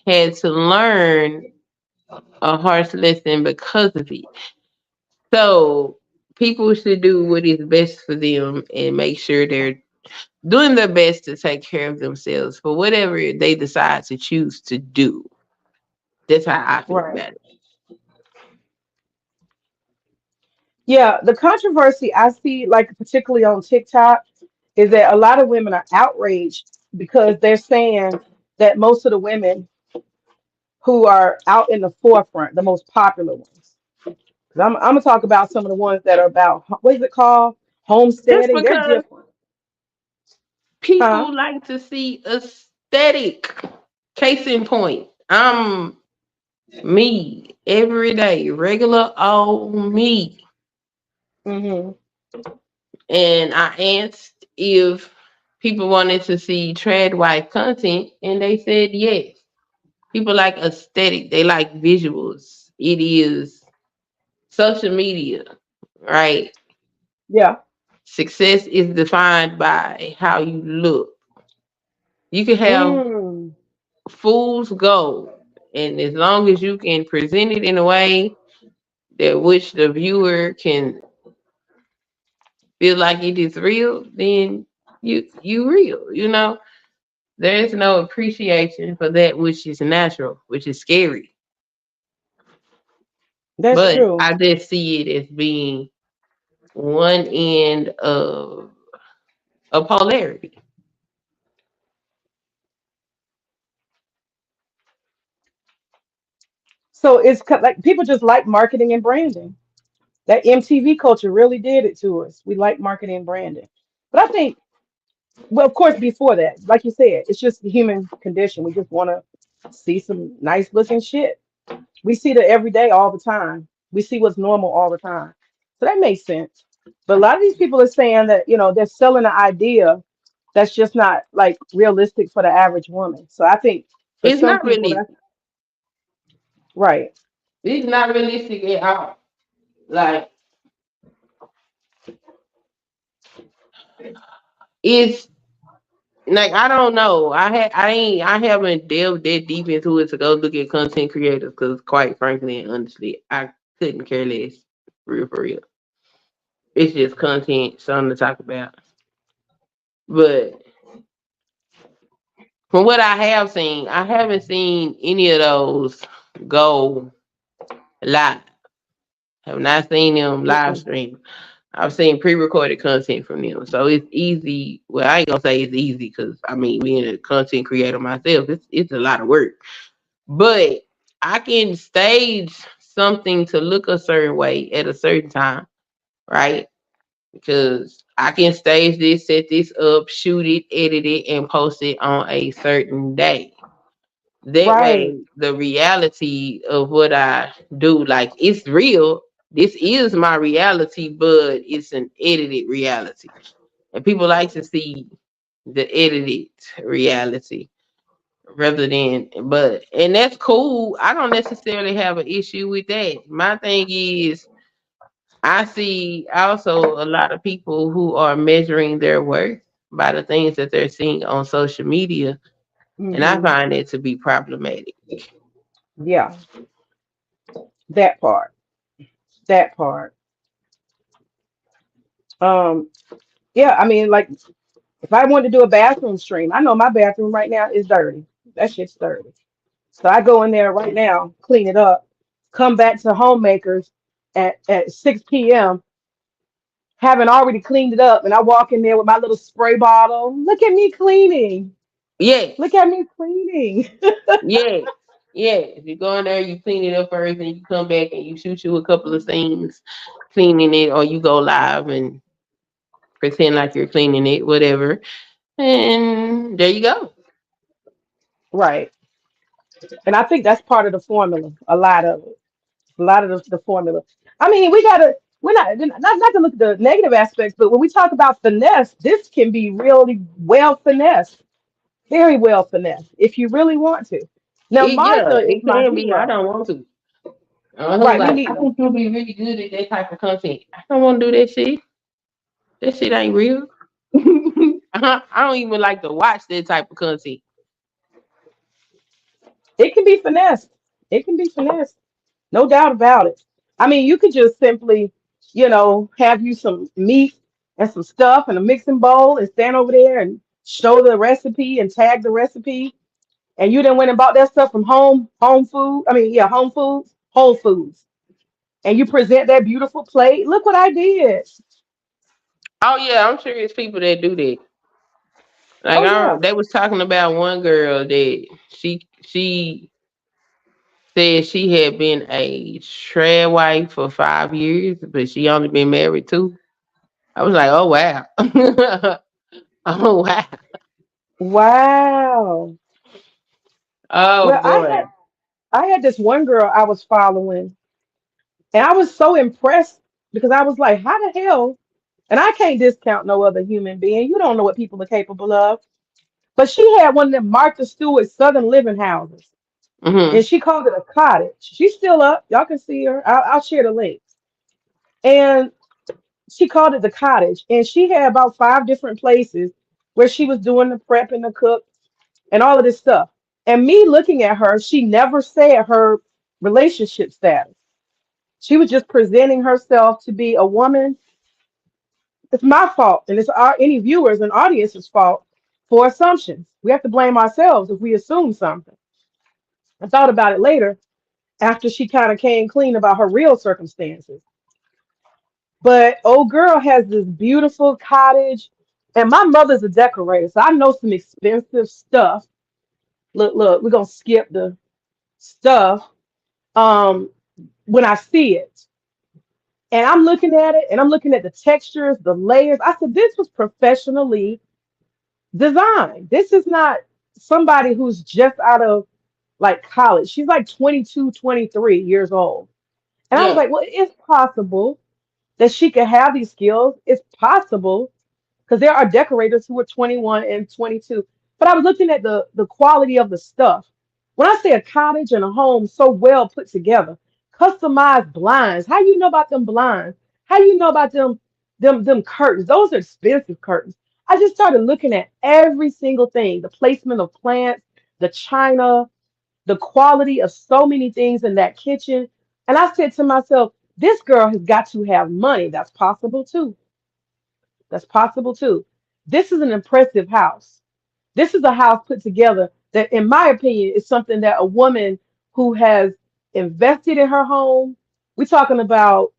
had to learn a harsh lesson because of it. So people should do what is best for them and make sure they're doing their best to take care of themselves for whatever they decide to choose to do. That's how I feel right. about it. Yeah, the controversy I see, like particularly on TikTok, is that a lot of women are outraged because they're saying that most of the women who are out in the forefront, the most popular ones. 'Cause I'm gonna talk about some of the ones that are about what is it called? That's Homesteading. They're because different, huh? people like to see aesthetic. Case in point, I'm me every day, regular old me. Hmm. And I asked if people wanted to see Tradwife content, and they said yes. People like aesthetic, they like visuals. It is social media, right? Yeah. Success is defined by how you look. You can have Mm. fool's gold, and as long as you can present it in a way that which the viewer can feel like it is real, then you real. You know, there is no appreciation for that which is natural, which is scary. That's But true. I just see it as being one end of a polarity. So like people just like marketing and branding. That MTV culture really did it to us. We like marketing and branding. But I think, well, of course, before that, like you said, it's just the human condition. We just want to see some nice looking shit. We see that every day, all the time. We see what's normal all the time. So that makes sense. But a lot of these people are saying that, they're selling an idea that's just not like realistic for the average woman. So I think for It's some not people, really that's right. it's not realistic at all. Like it's like I don't know. I haven't delved that deep into it to go look at content creators because quite frankly and honestly, I couldn't care less. For real. It's just content, something to talk about. But from what I have seen, I haven't seen any of those go live. Have not seen them live Mm-mm. stream. I've seen pre-recorded content from them, so it's easy. Well, I ain't gonna say it's easy because I mean, being a content creator myself, it's a lot of work. But I can stage something to look a certain way at a certain time, right? Because I can stage this, set this up, shoot it, edit it, and post it on a certain day. That Right. way, the reality of what I do, like it's real. This is my reality, but it's an edited reality. And people like to see the edited reality rather than, but, and that's cool. I don't necessarily have an issue with that. My thing is, I see also a lot of people who are measuring their worth by the things that they're seeing on social media, and I Hmm. find it to be problematic. Yeah, that part. That part. Um, yeah, I mean, like if I want to do a bathroom stream, I know my bathroom right now is dirty. That shit's dirty. So I go in there right now, clean it up, come back to homemakers at 6 p.m., having already cleaned it up, and I walk in there with my little spray bottle. Look at me cleaning. Look Yes, at me cleaning. yes, yes. You go in there, you clean it up first, and you come back and you shoot you a couple of scenes cleaning it, or you go live and pretend like you're cleaning it, whatever. And there you go. Right. And I think that's part of the formula, a lot of it. A lot of the formula. I mean, we're not to look at the negative aspects, but when we talk about finesse, this can be really well finessed, very well finessed, if you really want to. Now, Yeah, Martha is it my can be. I hero. don't want to. Right, me Like I neither. think you'll be really good at that type of content. I don't want to do that shit. That shit ain't real. I don't even like to watch that type of content. It can be finessed. It can be finessed. No doubt about it. I mean, you could just simply, have you some meat and some stuff in a mixing bowl and stand over there and show the recipe and tag the recipe. And you done went and bought that stuff from home food. I mean, yeah, home foods, Whole Foods. And you present that beautiful plate. Look what I did. Oh yeah, I'm sure it's people that do that. Like Oh yeah. they was talking about one girl that she said she had been a trad wife for 5 years, but she only been married two. I was like, oh wow, oh wow, Wow. oh Well, boy. I had this one girl I was following, and I was so impressed because I was like, how the hell? And I can't discount no other human being. You don't know what people are capable of. But she had one of them Martha Stewart Southern living houses, and Hmm. she called it a cottage. She's still up. Y'all can see her. I'll share the link. And she called it the cottage, and she had about 5 different places where she was doing the prep and the cook and all of this stuff. And me looking at her, she never said her relationship status. She was just presenting herself to be a woman. It's my fault, and it's our any viewers and audience's fault for assumptions. We have to blame ourselves if we assume something. I thought about it later after she kind of came clean about her real circumstances. But old girl has this beautiful cottage, and my mother's a decorator, so I know some expensive stuff. Look, we're gonna skip the stuff. Um, when I see it, and I'm looking at it, and I'm looking at the textures, the layers. I said, this was professionally designed. This is not somebody who's just out of like college. She's like 22, 23 years old. And I was Yeah. like, well, it's possible that she could have these skills. It's possible because there are decorators who are 21 and 22. But I was looking at the quality of the stuff. When I say a cottage and a home so well put together, customized blinds. How you know about them blinds? How you know about them curtains? Those are expensive curtains. I just started looking at every single thing, the placement of plants, the china, the quality of so many things in that kitchen. And I said to myself, This girl has got to have money. That's possible too. That's possible too. This is an impressive house. This is a house put together that, in my opinion, is something that a woman who has invested in her home, we're talking about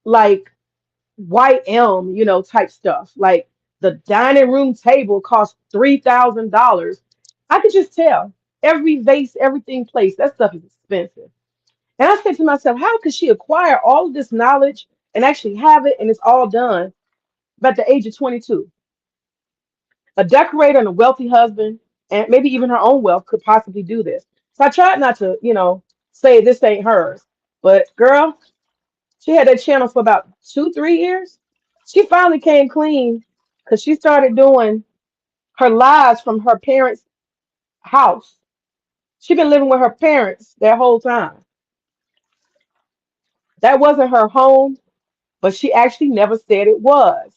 like white elm, type stuff. Like the dining room table cost $3,000. I could just tell every vase, everything placed, that stuff is expensive. And I said to myself, how could she acquire all of this knowledge and actually have it and it's all done by the age of 22? A decorator and a wealthy husband, and maybe even her own wealth, could possibly do this. So I tried not to, say this ain't hers. But girl, she had that channel for about 2, 3 years. She finally came clean because she started doing her lives from her parents' house. She been living with her parents that whole time. That wasn't her home, but she actually never said it was.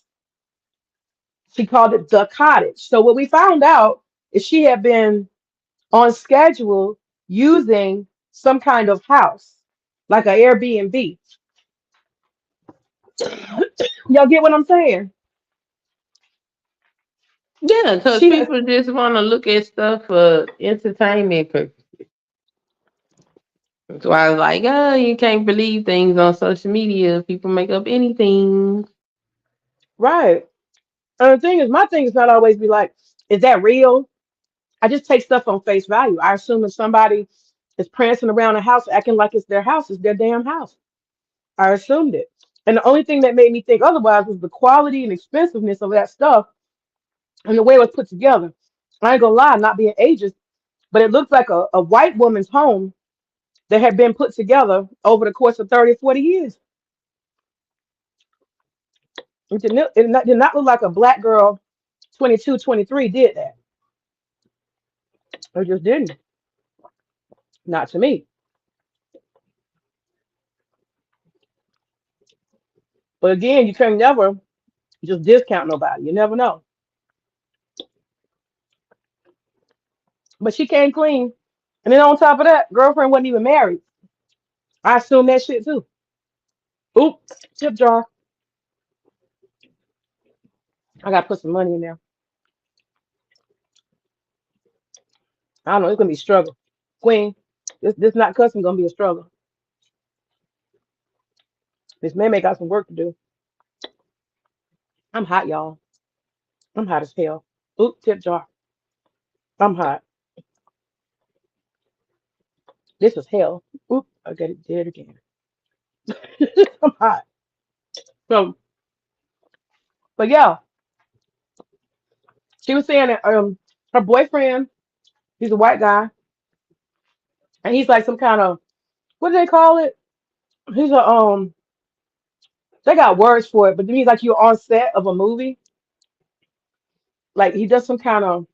She called it the cottage. So what we found out is she had been on schedule using some kind of house, like an Airbnb. Y'all get what I'm saying? Yeah, because She has, people just want to look at stuff for entertainment purposes. So I was like, oh, you can't believe things on social media. People make up anything. right. And the thing is, my thing is not always be like, is that real? I just take stuff on face value. I assume if somebody is prancing around a house acting like it's their house, it's their damn house. I assumed it. And the only thing that made me think otherwise was the quality and expensiveness of that stuff and the way it was put together. I ain't gonna lie, not being ageist, but it looked like a white woman's home that had been put together over the course of 30 or 40 years. It did not look like a black girl 22, 23 did that. It just didn't. Not to me. But again, you can never just discount nobody. You never know. But she came clean. And then on top of that, girlfriend wasn't even married. I assume that shit too. Oop, tip jar. I gotta put some money in there. I don't know, it's gonna be a struggle. Queen, this not custom gonna be a struggle. This may make got some work to do. I'm hot, y'all. I'm hot as hell. Oop, tip jar. I'm hot. This is hell. Oop, I got it dead again. I'm hot. So, but yeah, she was saying that her boyfriend, he's a white guy, and he's like some kind of, what do they call it? He's a they got words for it, but it means like you're on set of a movie. Like he does some kind of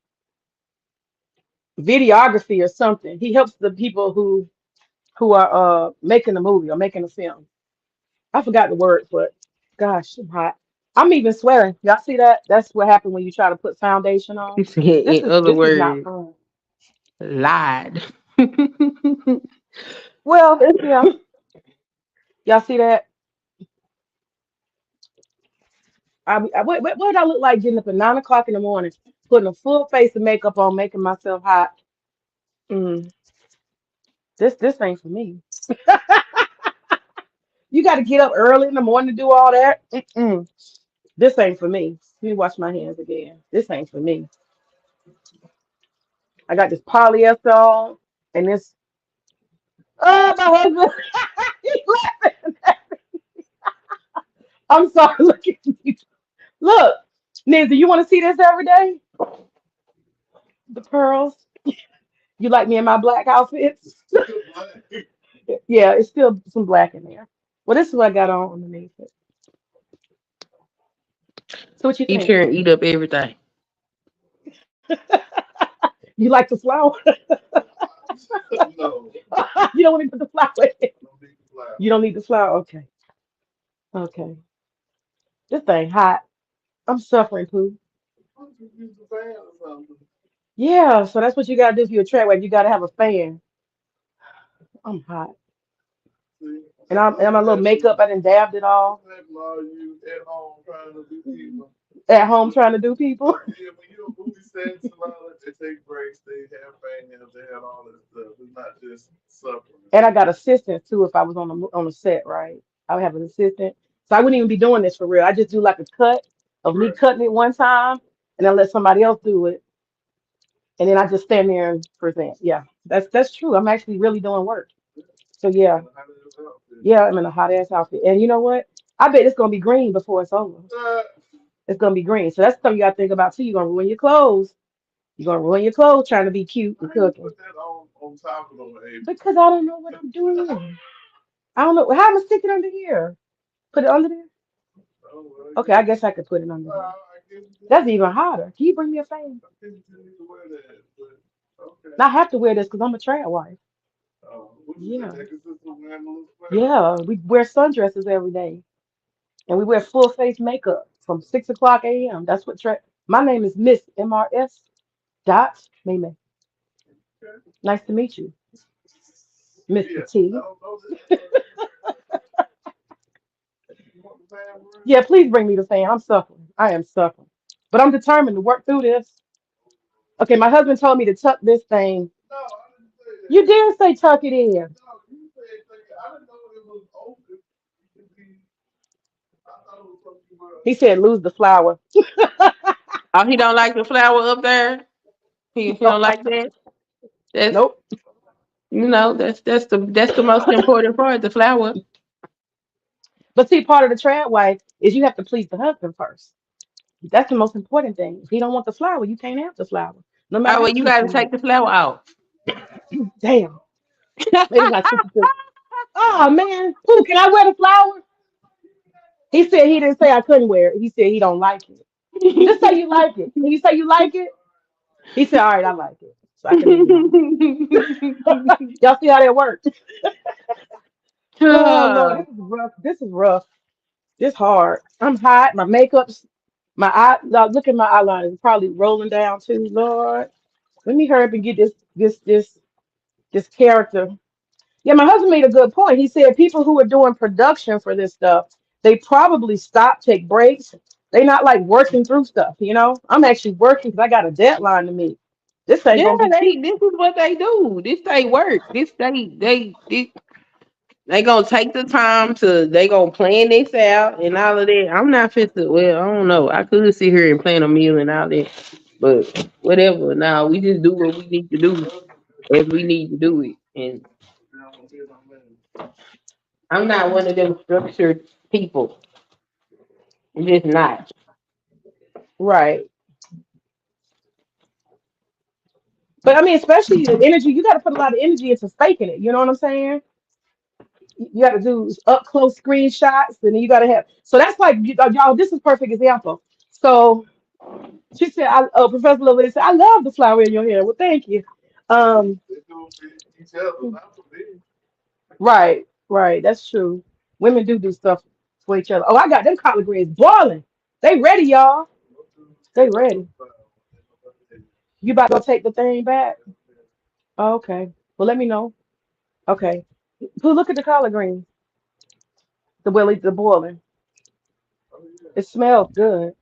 videography or something. He helps the people who are making the movie or making the film. I forgot the word, but gosh, I'm hot. I'm even sweating. Y'all see that? That's what happened when you try to put foundation on. He said, in other This is not words, fun. lied. Well, yeah, y'all see that? What did I look like getting up at 9 o'clock in the morning, putting a full face of makeup on, making myself hot? Mm, this ain't for me. You got to get up early in the morning to do all that. Mm-mm. This ain't for me. Let me wash my hands again. This ain't for me. I got this polyester on and this. Oh, my husband. He's laughing. I'm sorry. Look at me. Look, Nancy, you want to see this every day? The pearls. You like me in my black outfits? Yeah, it's still some black in there. Well, this is what I got on underneath it. So what you Eat think? here and eat up everything. You like the flour? You don't want to put the flour in it. You don't need the flour? Okay. Okay. This thing hot. I'm suffering, Pooh. Yeah, so that's what you gotta do if you're a track wave. You gotta have a fan. I'm hot. And my little makeup, I done dabbed it all. At home trying to do people. And I got assistants too if I was on the set, right? I would have an assistant. So I wouldn't even be doing this for real. I just do like a cut of me cutting it one time and then let somebody else do it. And then I just stand there and present. Yeah, that's true. I'm actually really doing work. So yeah, yeah, I'm in a hot ass outfit. And you know what? I bet it's gonna be green before it's over. It's gonna be green. So that's something you gotta think about too. You're gonna ruin your clothes. You're gonna ruin your clothes trying to be cute and cooking. Because I don't know what I'm doing. I don't know. How am I stick it under here? Put it under there? Okay, I guess I could put it under there. That's even hotter. Can you bring me a fan? I have to wear this because I'm a trad wife. Yeah. Yeah, we wear sundresses every day. And we wear full face makeup from 6 o'clock a.m. That's what my name is Miss MRS dot Mayme. Nice to meet you, Mr. T. Yeah, please bring me the fan. I'm suffering. I am suffering. But I'm determined to work through this. Okay, my husband told me to tuck this thing. You did say tuck it in. He said lose the flour. Oh, he don't like the flower up there. He don't like that. That's Nope. that's the most important part. The flower. But see, part of the trad wife is you have to please the husband first. That's the most important thing. If he don't want the flour, you can't have the flour, no matter Oh, well, how you cute got to you take look. the flower out. Damn. Maybe my sister said, "Oh man, Pooh, can I wear the flour?" He said he didn't say I couldn't wear it. He said he don't like it. Just say you like it. Can you say you like it? He said, "All right, I like it." So I can leave it on. Y'all see how that worked? Oh Lord, Ah, this is rough. This is rough. This hard. I'm hot. My makeup's my eye. Look at my eyeliner. It's probably rolling down too. Lord, let me hurry up and get this character. Yeah, my husband made a good point. He said people who are doing production for this stuff, they probably stop, take breaks. They not like working through stuff. I'm actually working because I got a deadline to meet. This ain't yeah, gonna be they. cute. This is what they do. This they work. They gonna take the time to. They gonna plan this out and all of that. I'm not fit to. Well, I don't know. I could sit here and plan a meal and all that, but whatever. Now we just do what we need to do as we need to do it. And I'm not one of them structured people. I'm just not. Right. But I mean, especially the energy, you got to put a lot of energy into faking it. You know what I'm saying? You got to do up close screenshots, and then you got to have. So that's like y'all. This is perfect example. So she said, Professor Lovely said, I love the flower in your hair. Well, thank you. Um, right, right. That's true. Women do stuff for each other. Oh, I got them collard greens boiling. They ready, y'all. They ready. You about to go take the thing back? Oh, okay. Well, let me know. Okay. Who look at the collard greens? The willies, the boiling. It smells good.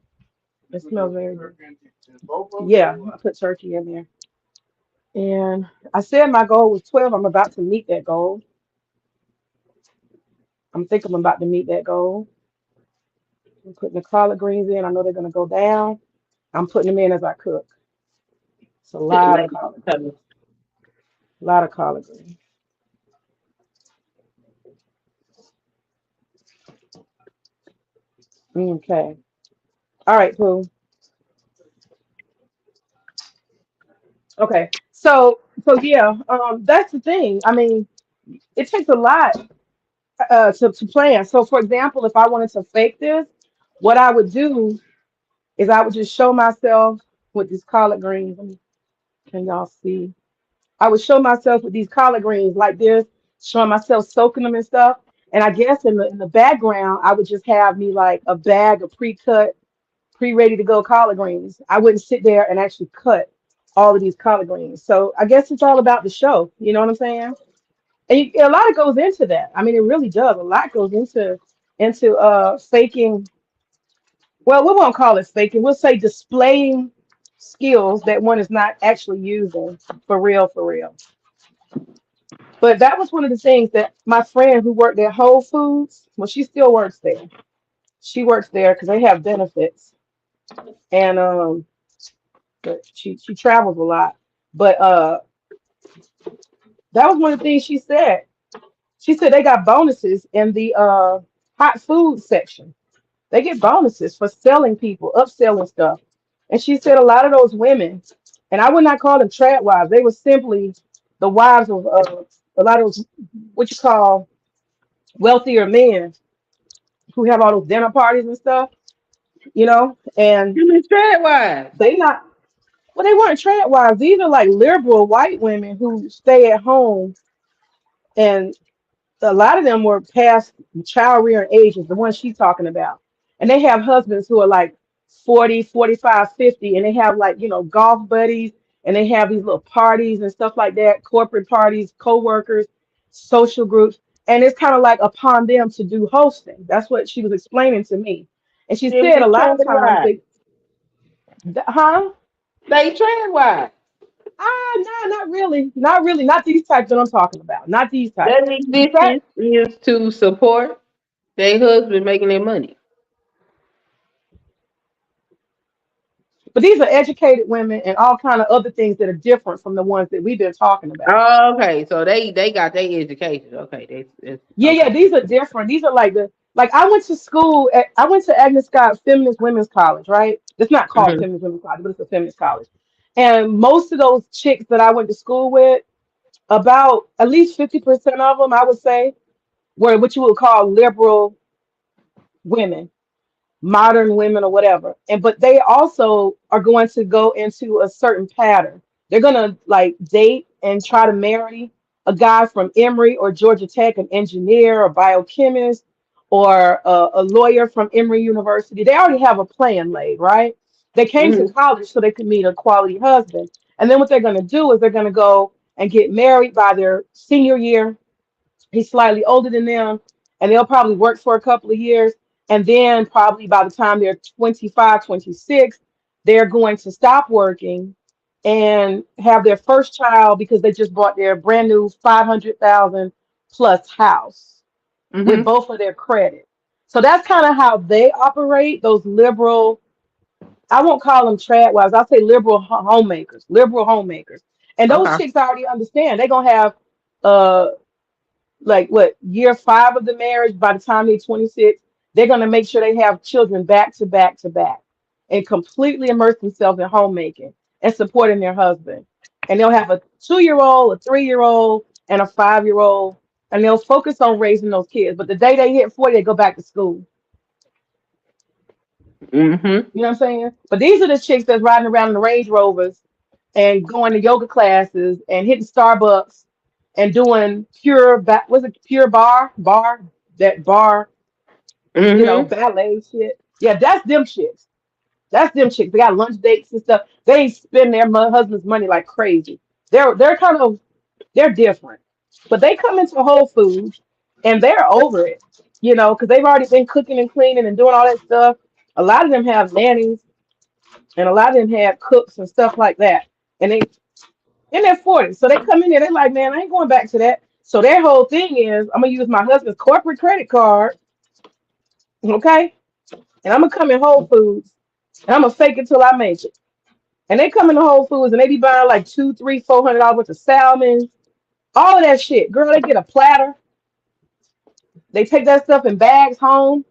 It smells very good. Yeah, I put turkey in there. And I said my goal was 12. I'm about to meet that goal. I'm thinking I'm about to meet that goal. I'm putting the collard greens in. I know they're gonna go down. I'm putting them in as I cook. It's a lot of Like, collard greens. A lot of collard greens. Okay. All right, cool. Okay. So yeah, that's the thing. I mean, it takes a lot to plan. So for example, if I wanted to fake this, what I would do is I would just show myself with these collard greens. Can y'all see? I would show myself with these collard greens like this, showing myself soaking them and stuff. And I guess in the background, I would just have me like a bag of pre-cut, pre-ready to go collard greens. I wouldn't sit there and actually cut all of these collard greens. So I guess it's all about the show. You know what I'm saying? And a lot goes into that. I mean, it really does. A lot goes into faking. Well, we won't call it faking. We'll say displaying skills that one is not actually using for real, for real. But that was one of the things that my friend who worked at Whole Foods, well, she still works there. She works there because they have benefits, and but she travels a lot. But that was one of the things she said. She said they got bonuses in the hot food section. They get bonuses for selling people, upselling stuff. And she said a lot of those women, and I would not call them trad wives. They were simply the wives of a lot of those what you call wealthier men who have all those dinner parties and stuff, and You mean Tradwives? they not well, they weren't trad wives. These are like liberal white women who stay at home, and a lot of them were past child rearing ages, the ones she's talking about. And they have husbands who are like 40, 45, 50, and they have like, golf buddies, and they have these little parties and stuff like that, corporate parties, co-workers, social groups. And it's kind of like upon them to do hosting. That's what she was explaining to me. And she You said a mean lot of times Tradwives? huh? They Tradwives. No, not really. Not really. Not these types that I'm talking about. Not these types. Their In fact, existence is to support their husband making their money. but these are educated women and all kind of other things that are different from the ones that we've been talking about. Oh, okay, so they got their education. Okay, it's Yeah, yeah, okay. these are different. These are like I went to school I went to Agnes Scott Feminist Women's College, right? It's not called Hmm. Feminist Women's College, but it's a feminist college. And most of those chicks that I went to school with, about at least 50% of them, I would say, were what you would call liberal women, modern women or whatever. And but they also are going to go into a certain pattern. They're gonna like date and try to marry a guy from Emory or Georgia Tech, an engineer or biochemist, or a lawyer from Emory University. They already have a plan laid, right? They came to Hmm. college so they could meet a quality husband. And then what they're gonna do is they're gonna go and get married by their senior year. He's slightly older than them, and they'll probably work for a couple of years. And then, probably by the time they're 25, 26, they're going to stop working and have their first child because they just bought their brand new 500,000 plus house with Hmm. both of their credit. So that's kind of how they operate, those liberal, I won't call them trad wives, I'll say liberal homemakers. And those Okay. chicks already understand they're going to have uh like what year 5 of the marriage, by the time they're 26, they're going to make sure they have children back to back to back and completely immerse themselves in homemaking and supporting their husband. And they'll have a 2-year old, a 3-year old, and a 5-year old, and they'll focus on raising those kids. But the day they hit 40, they go back to school. Hmm. You know what I'm saying? But these are the chicks that's riding around in the Range Rovers and going to yoga classes and hitting Starbucks and doing was it pure bar, that bar, Hmm. ballet shit. Yeah, that's them chicks. That's them chicks. They got lunch dates and stuff. They ain't spend their husband's money like crazy. They're kind of they're different, but they come into Whole Foods and they're over it, because they've already been cooking and cleaning and doing all that stuff. A lot of them have nannies and a lot of them have cooks and stuff like that. And they in their 40s. So they come in there, they're like, man, I ain't going back to that. So their whole thing is, I'm gonna use my husband's corporate credit card, okay? And I'm gonna come in Whole Foods and I'm gonna fake it till I make it. And they come into Whole Foods and they be buying like two, three, $400 worth of salmon, all of that shit. Girl, they get a platter. They take that stuff in bags home,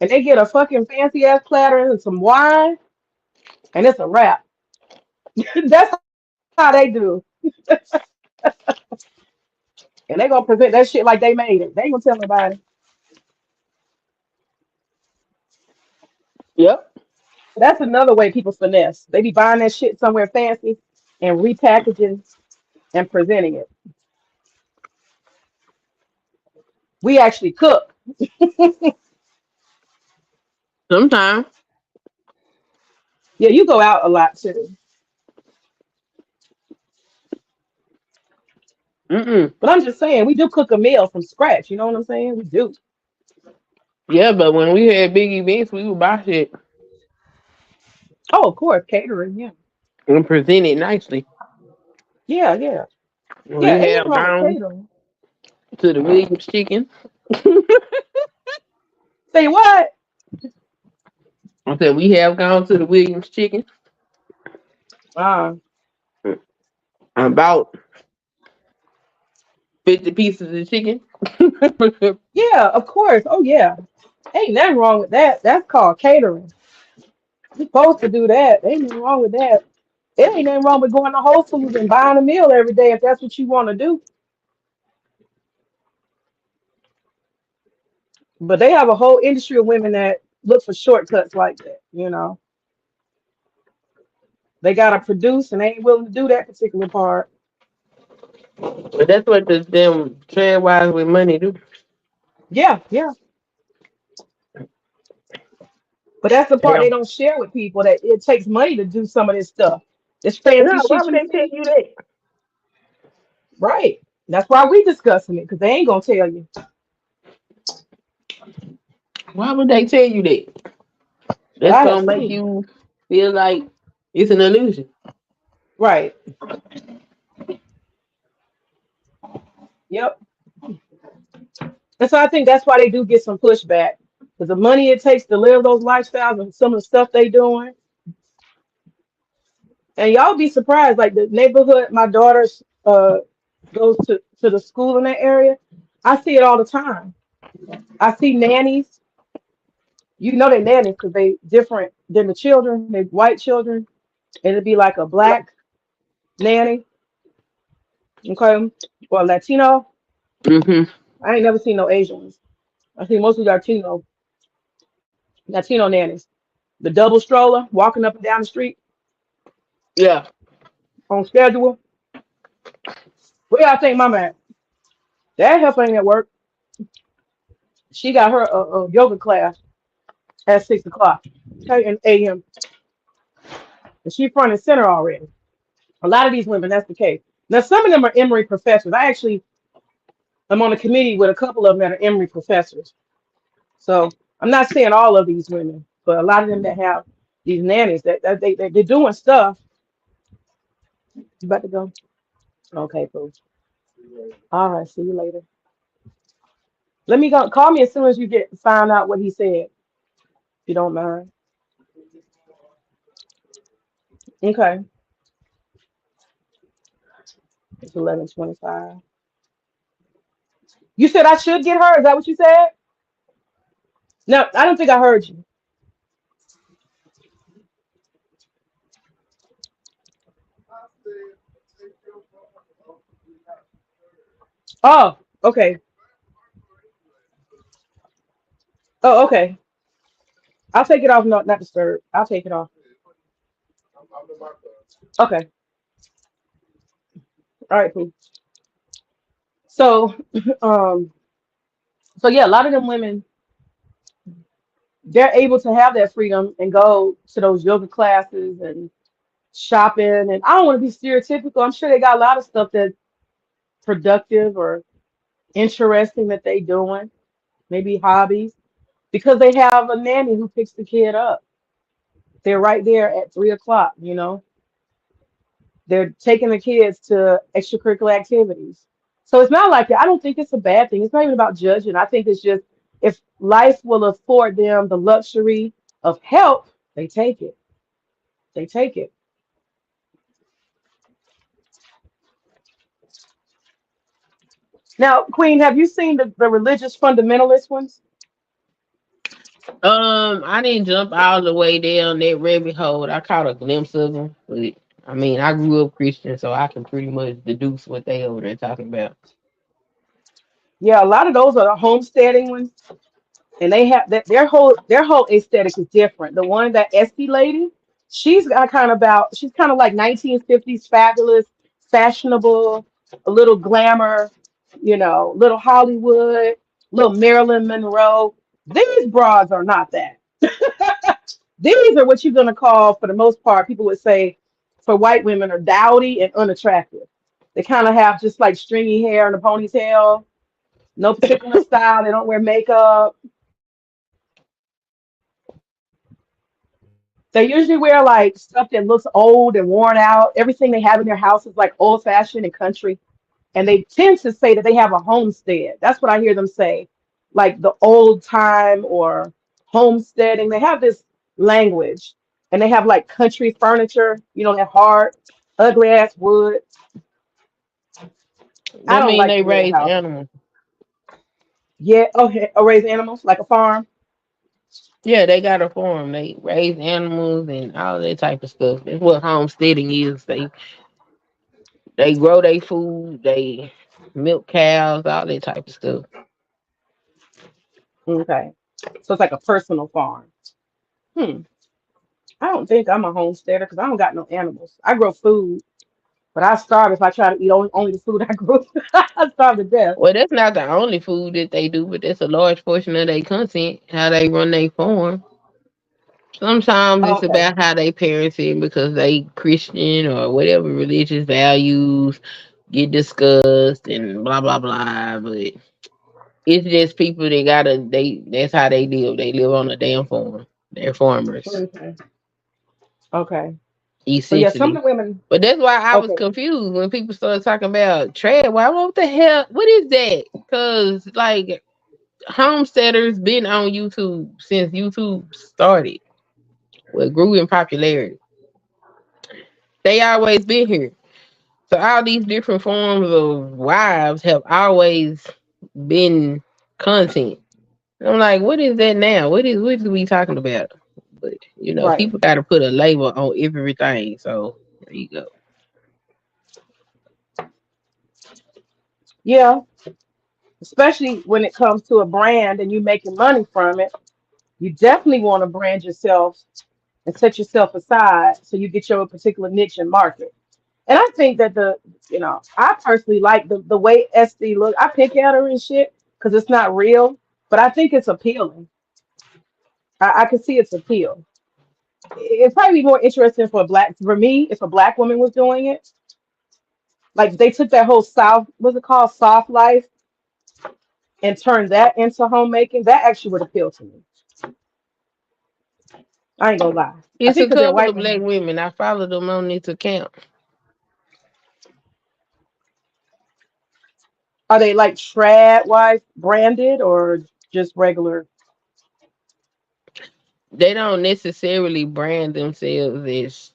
and they get a fucking fancy ass platter and some wine, and it's a wrap. That's how they do. And they gonna present that shit like they made it. They ain't gonna tell nobody. Yep. That's another way people finesse. They be buying that shit somewhere fancy and repackaging and presenting it. We actually cook. Sometimes. Yeah, you go out a lot too. Mm-mm. But I'm just saying, we do cook a meal from scratch. You know what I'm saying? We do. Yeah, but when we had big events, we would buy shit Oh, of course, catering. Yeah, and present it nicely. yeah, yeah, When yeah. we Ain't nothing have wrong with gone catering. to the Williams Chicken, Say what? I said we have gone to the Williams Chicken Uh, about 50 pieces of chicken. yeah, of course. Oh yeah. Ain't nothing wrong with that. That's called catering. You're supposed to do that. Ain't nothing wrong with that. It ain't nothing wrong with going to Whole Foods and buying a meal every day if that's what you want to do. But they have a whole industry of women that look for shortcuts like that. They gotta produce and they ain't willing to do that particular part. But that's what the them Tradwives with money do. Yeah, yeah. But that's the part Yeah. they don't share with people that it takes money to do some of this stuff. This fancy No, why shit would you they tell see. you that? Right. That's why we discussing it, because they ain't gonna tell you. Why would they tell you that? But That's I have gonna make seen. you feel like it's an illusion. Right. Yep. And so I think that's why they do get some pushback. Because the money it takes to live those lifestyles and some of the stuff they doing. And y'all be surprised, like the neighborhood my daughter's goes to the school in that area. I see it all the time. I see nannies. You know they nannies because they different than the children. They white children. And it'd be like a black nanny, okay, or Latino. Hmm. I ain't never seen no Asian ones. I see mostly Latino nannies. The double stroller walking up and down the street Yeah. on schedule. Where y'all think mama at? That help ain't at work. She got her a yoga class at 6 o'clock, okay, in a.m. And she front and center already. A lot of these women, that's the case. Now some of them are Emory professors. I actually am on a committee with a couple of them that are Emory professors. So I'm not saying all of these women, but a lot of them that have these nannies that they're doing stuff. You about to go? Okay, cool. All right, see you later. Let me go. Call me as soon as you get find out what he said, if you don't mind. Okay, it's 11:25. You said I should get her. Is that what you said? No, I don't think I heard you. Oh, okay. Oh, okay. I'll take it off. No, not disturb. I'll take it off. Okay. All right, cool. So, um, so yeah, a lot of them women, they're able to have that freedom and go to those yoga classes and shopping. And I don't want to be stereotypical. I'm sure they got a lot of stuff that's productive or interesting that they doing, maybe hobbies, because they have a nanny who picks the kid up. They're right there at 3 o'clock. They're taking the kids to extracurricular activities. So it's not like that. I don't think it's a bad thing. It's not even about judging. I think it's just if life will afford them the luxury of help, they take it. They take it. Now, Queen, have you seen the religious fundamentalist ones? I didn't jump all the way down that rabbit hole. I caught a glimpse of them, but I mean, I grew up Christian, so I can pretty much deduce what they over there talking about. Yeah, a lot of those are the homesteading ones, and they have that their whole aesthetic is different. The one that Esty lady, she's kind of like 1950s fabulous, fashionable, a little glamour, little Hollywood, little Marilyn Monroe. These broads are not that. These are what you're gonna call, for the most part, people would say for white women are dowdy and unattractive. They kind of have just like stringy hair and a ponytail. No particular style. They don't wear makeup. They usually wear like stuff that looks old and worn out. Everything they have in their house is like old fashioned and country. And they tend to say that they have a homestead. That's what I hear them say, like the old time or homesteading. They have this language, and they have like country furniture, that hard, ugly ass wood. I That don't mean like they the way the raise house. animals. Yeah, okay, raise animals like a farm. Yeah, they got a farm. They raise animals and all that type of stuff. That's what homesteading is. They grow their food. They milk cows. All that type of stuff. Okay, so it's like a personal farm. Hmm. I don't think I'm a homesteader because I don't got no animals. I grow food, but I starve if I try to eat only the food I grow. I starve to death. Well, that's not the only food that they do, but that's a large portion of their content. How they run their farm. Sometimes it's Okay. about how they parents it because they Christian or whatever religious values get discussed and blah blah blah. But it's just people that gotta they that's how they live. They live on a damn farm. They're farmers, Okay. Okay. So yeah, some of essentially. the women. But that's why I was Okay. confused when people started talking about trad. Why what the hell what is that? Cause like homesteaders been on YouTube since YouTube started. Well grew in popularity. They always been here. So all these different forms of wives have always been content. I'm like, what is that now? What is we talking about? But Right. people got to put a label on everything. So there you go. Yeah. Especially when it comes to a brand and you making money from it, you definitely want to brand yourself and set yourself aside so you get your particular niche and market. And I think that I personally like the way SD look. I pick at her and shit because it's not real, but I think it's appealing. I can see its appeal. It'd probably be more interesting for me, if a black woman was doing it. Like they took that whole what's it called, soft life, and turned that into homemaking. That actually would appeal to me. I ain't gonna lie. I It's think a because they're couple white of black women. women. I follow them on this account. Are they like Tradwives branded or just regular? They don't necessarily brand themselves as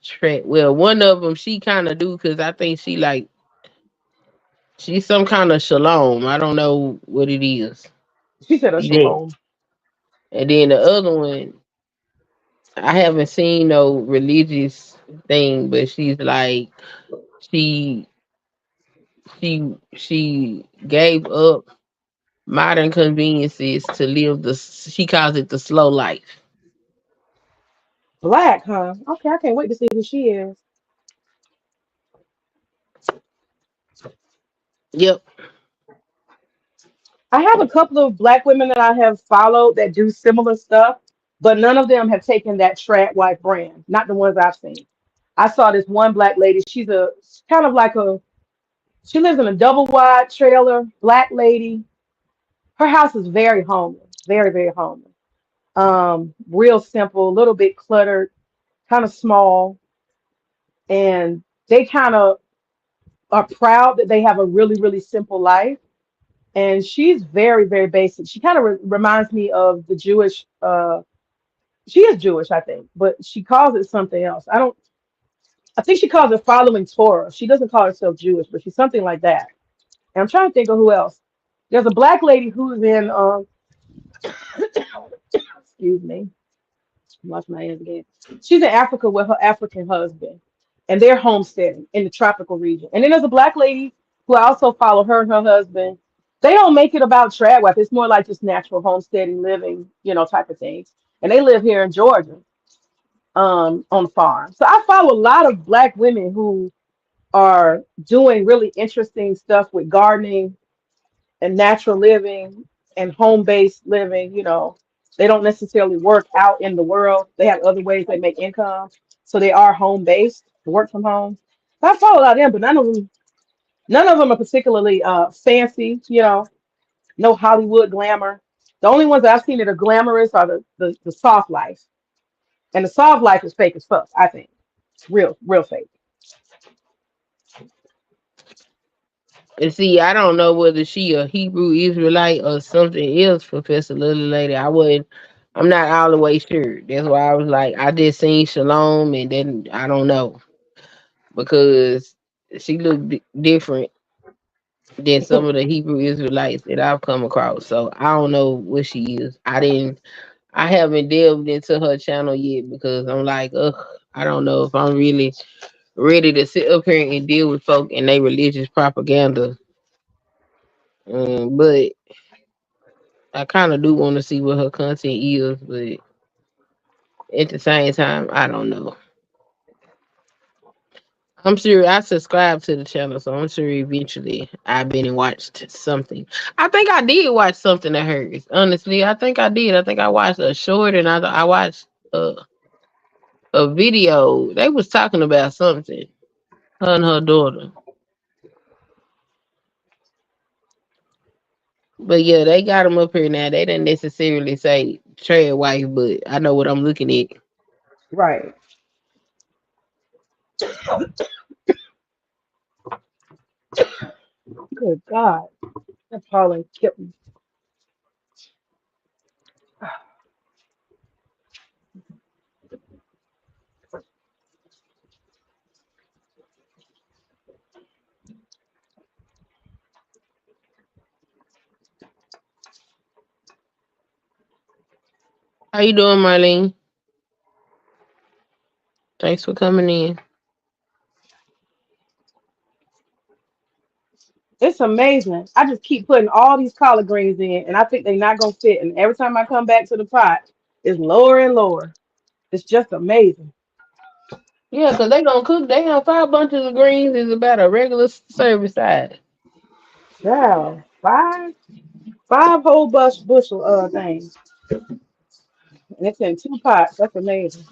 Well, one of them she kind of do because I think she's some kind of shalom. I don't know what it is. She said a Yeah. shalom. And then the other one, I haven't seen no religious thing, but she's like she she gave up modern conveniences to live she calls it the slow life. Black, huh? Okay, I can't wait to see who she is. Yep. I have a couple of black women that I have followed that do similar stuff, but none of them have taken that Tradwife brand. Not the ones I've seen. I saw this one black lady. She's a kind of like a she lives in a double wide trailer, black lady. Her house is very homely, very, very homely. Real simple, a little bit cluttered, kind of small, and they kind of are proud that they have a really, really simple life. And she's very, very basic. She kind of reminds me of the Jewish. She is Jewish, I think, but she calls it something else. I don't. I think she calls it following Torah. She doesn't call herself Jewish, but she's something like that. And I'm trying to think of who else. There's a black lady who's in. Excuse me. Wash my hands again. She's in Africa with her African husband, and they're homesteading in the tropical region. And then there's a black lady who I also follow her and her husband. They don't make it about Tradwife. It's more like just natural homesteading, living, type of things. And they live here in Georgia, on the farm. So I follow a lot of black women who are doing really interesting stuff with gardening and natural living and home-based living. They don't necessarily work out in the world. They have other ways they make income. So they are home-based, work from home. So I follow a lot of them, but none of them. None of them are particularly fancy, no Hollywood glamour. The only ones that I've seen that are glamorous are the soft life. And the soft life is fake as fuck, I think. Real fake. And see, I don't know whether she a Hebrew Israelite or something else, Professor Little Lady. I'm not all the way sure. That's why I was like, I just seen Shalom, and then I don't know because she looked different than some of the Hebrew Israelites that I've come across. So I don't know what she is. I haven't delved into her channel yet because I'm like, ugh, I don't know if I'm really ready to sit up here and deal with folk and they religious propaganda. But I kind of do want to see what her content is, but at the same time, I don't know. I'm sure I subscribed to the channel, so I'm sure eventually I've been and watched something. I think I did watch something of hers. Honestly, I think I did. I think I watched a short and I watched a video. They was talking about something. Her and her daughter. But yeah, they got them up here now. They didn't necessarily say trade wife, but I know what I'm looking at. Right. Good God. That pollen killed me. How you doing, Marlene? Thanks for coming in. It's amazing. I just keep putting all these collard greens in, and I think they're not gonna fit. And every time I come back to the pot, it's lower and lower. It's just amazing. Yeah, cause they gonna cook. They have 5 bunches of greens is about a regular service size. Wow, five whole bushel things, and it's in two pots. That's amazing.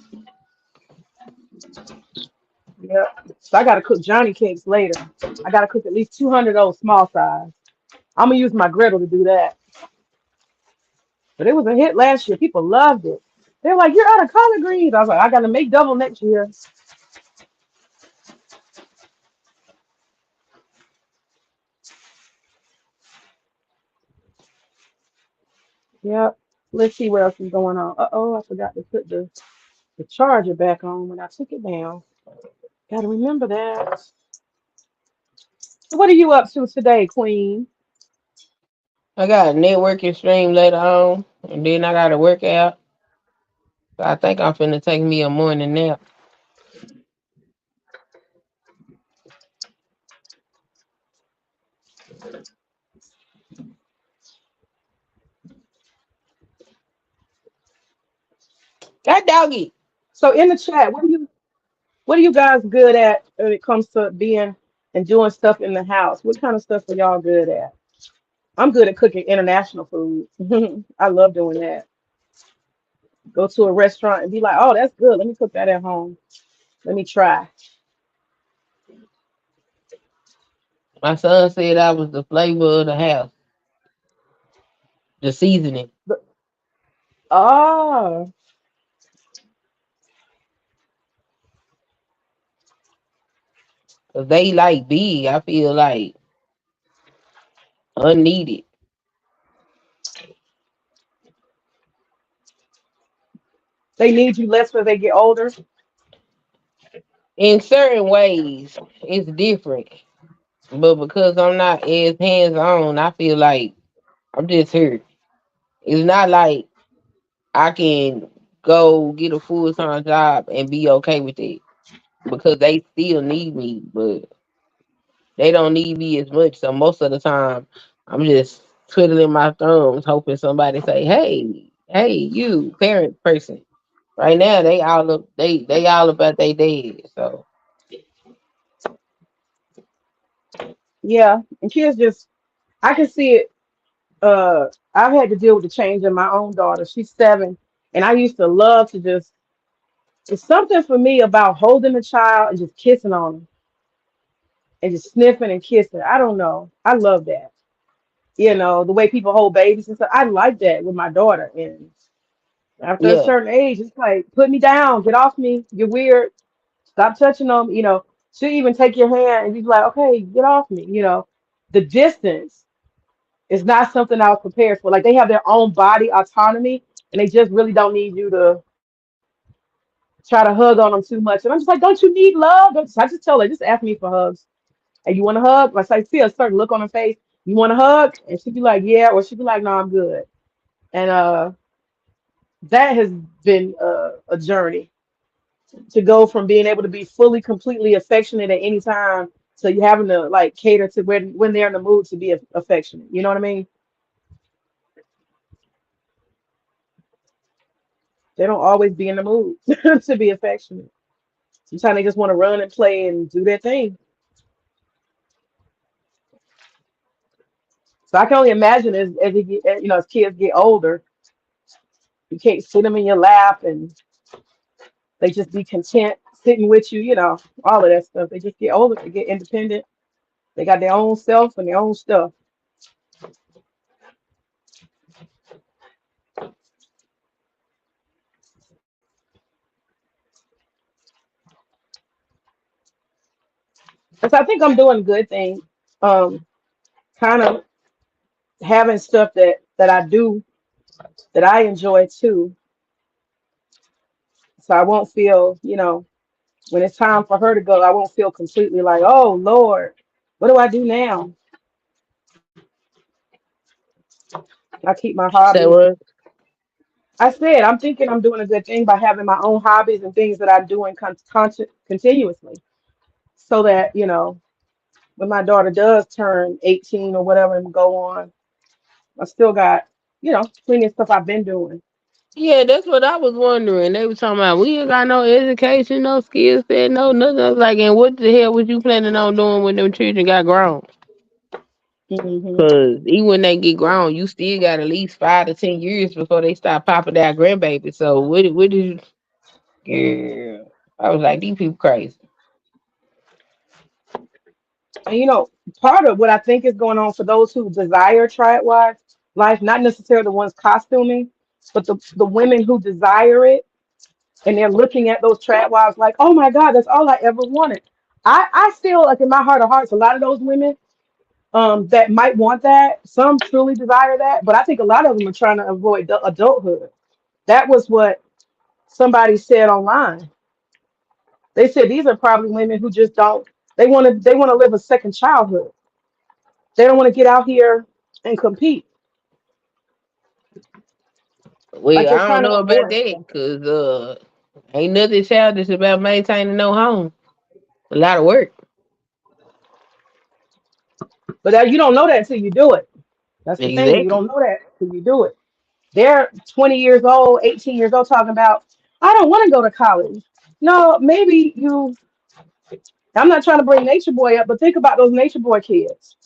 Yep. So I gotta cook Johnny cakes later. I gotta cook at least 200 of those small size. I'm gonna use my griddle to do that. But it was a hit last year. People loved it. They're like, "You're out of collard greens." I was like, "I gotta make double next year." Yep. Let's see what else is going on. I forgot to put the charger back on when I took it down. Gotta remember that. So what are you up to today, Queen? I got a networking stream later on, and then I got to work out. So I think I'm finna take me a morning nap. That doggy. So in the chat, what are you guys good at when it comes to being and doing stuff in the house? What kind of stuff are y'all good at? I'm good at cooking international food. I love doing that. Go to a restaurant and be like, "Oh, that's good. Let me cook that at home. Let me try." My son said I was the flavor of the house, the seasoning. But, oh, 'Cause they like big. I feel like unneeded they need you less when they get older. in certain ways. It's different, but because I'm not as hands on, I feel like I'm just here. It's not like I can go get a full time job and be okay with it because they still need me, but they don't need me as much. So most of the time, I'm just twiddling my thumbs, hoping somebody say, "Hey, hey, you parent person." Right now, they all about they dad. So Yeah, and kids just, I can see it. I've had to deal with the change in my own daughter. She's 7, and I used to love to just. It's something for me about holding a child and just kissing on them and just sniffing and kissing. I don't know. I love that. The way people hold babies and stuff. I like that with my daughter. And after a Yeah. certain age, it's like, put me down, get off me. You're weird. Stop touching them. She'll even take your hand and be like, okay, get off me. The distance is not something I was prepared for. Like they have their own body autonomy and they just really don't need you to try to hug on them too much. And I'm just like, don't you need love? I just tell her, just ask me for hugs. Hey, you want a hug? Like I see a certain look on her face. You want a hug? And she'd be like, yeah, or she'd be like, no, I'm good. And that has been a journey to go from being able to be fully, completely affectionate at any time to you having to like cater to when they're in the mood to be affectionate. You know what I mean? They don't always be in the mood to be affectionate. Sometimes they just want to run and play and do their thing. So I can only imagine as kids get older, you can't sit them in your lap and they just be content sitting with you, all of that stuff. They just get older, they get independent. They got their own self and their own stuff. And so I think I'm doing a good thing. Um, Kind of having stuff that I do that I enjoy too. So I won't feel, when it's time for her to go, I won't feel completely like, oh Lord, what do I do now? I keep my Say hobbies. what? I said I'm thinking I'm doing a good thing by having my own hobbies and things that I'm doing continuously, so that when my daughter does turn 18 or whatever and go on, I still got plenty of stuff I've been doing. Yeah, that's what I was wondering. They were talking about we ain't got no education, no skill set, no nothing. I was like, and what the hell was you planning on doing when them children got grown? Hmm. Cause even when they get grown, you still got at least 5 to 10 years before they start popping out grandbabies. So what did you? Yeah, I was like, these people crazy. And part of what I think is going on for those who desire Tradwives life, not necessarily the ones costuming, but the women who desire it and they're looking at those Tradwives like, oh my God, that's all I ever wanted. I feel like in my heart of hearts, a lot of those women that might want that, some truly desire that, but I think a lot of them are trying to avoid adulthood. That was what somebody said online. They said these are probably women who just don't. They want to live a second childhood. They don't want to get out here and compete. Like Well, they're I don't trying to know about avoid. that, cause ain't nothing childish about maintaining no home. A lot of work. But you don't know that until you do it. That's the thing. You Exactly. don't know that until you do it. They're 20 years old, 18 years old, talking about, I don't want to go to college. No, maybe you. I'm not trying to bring Nature Boy up, but think about those Nature Boy kids.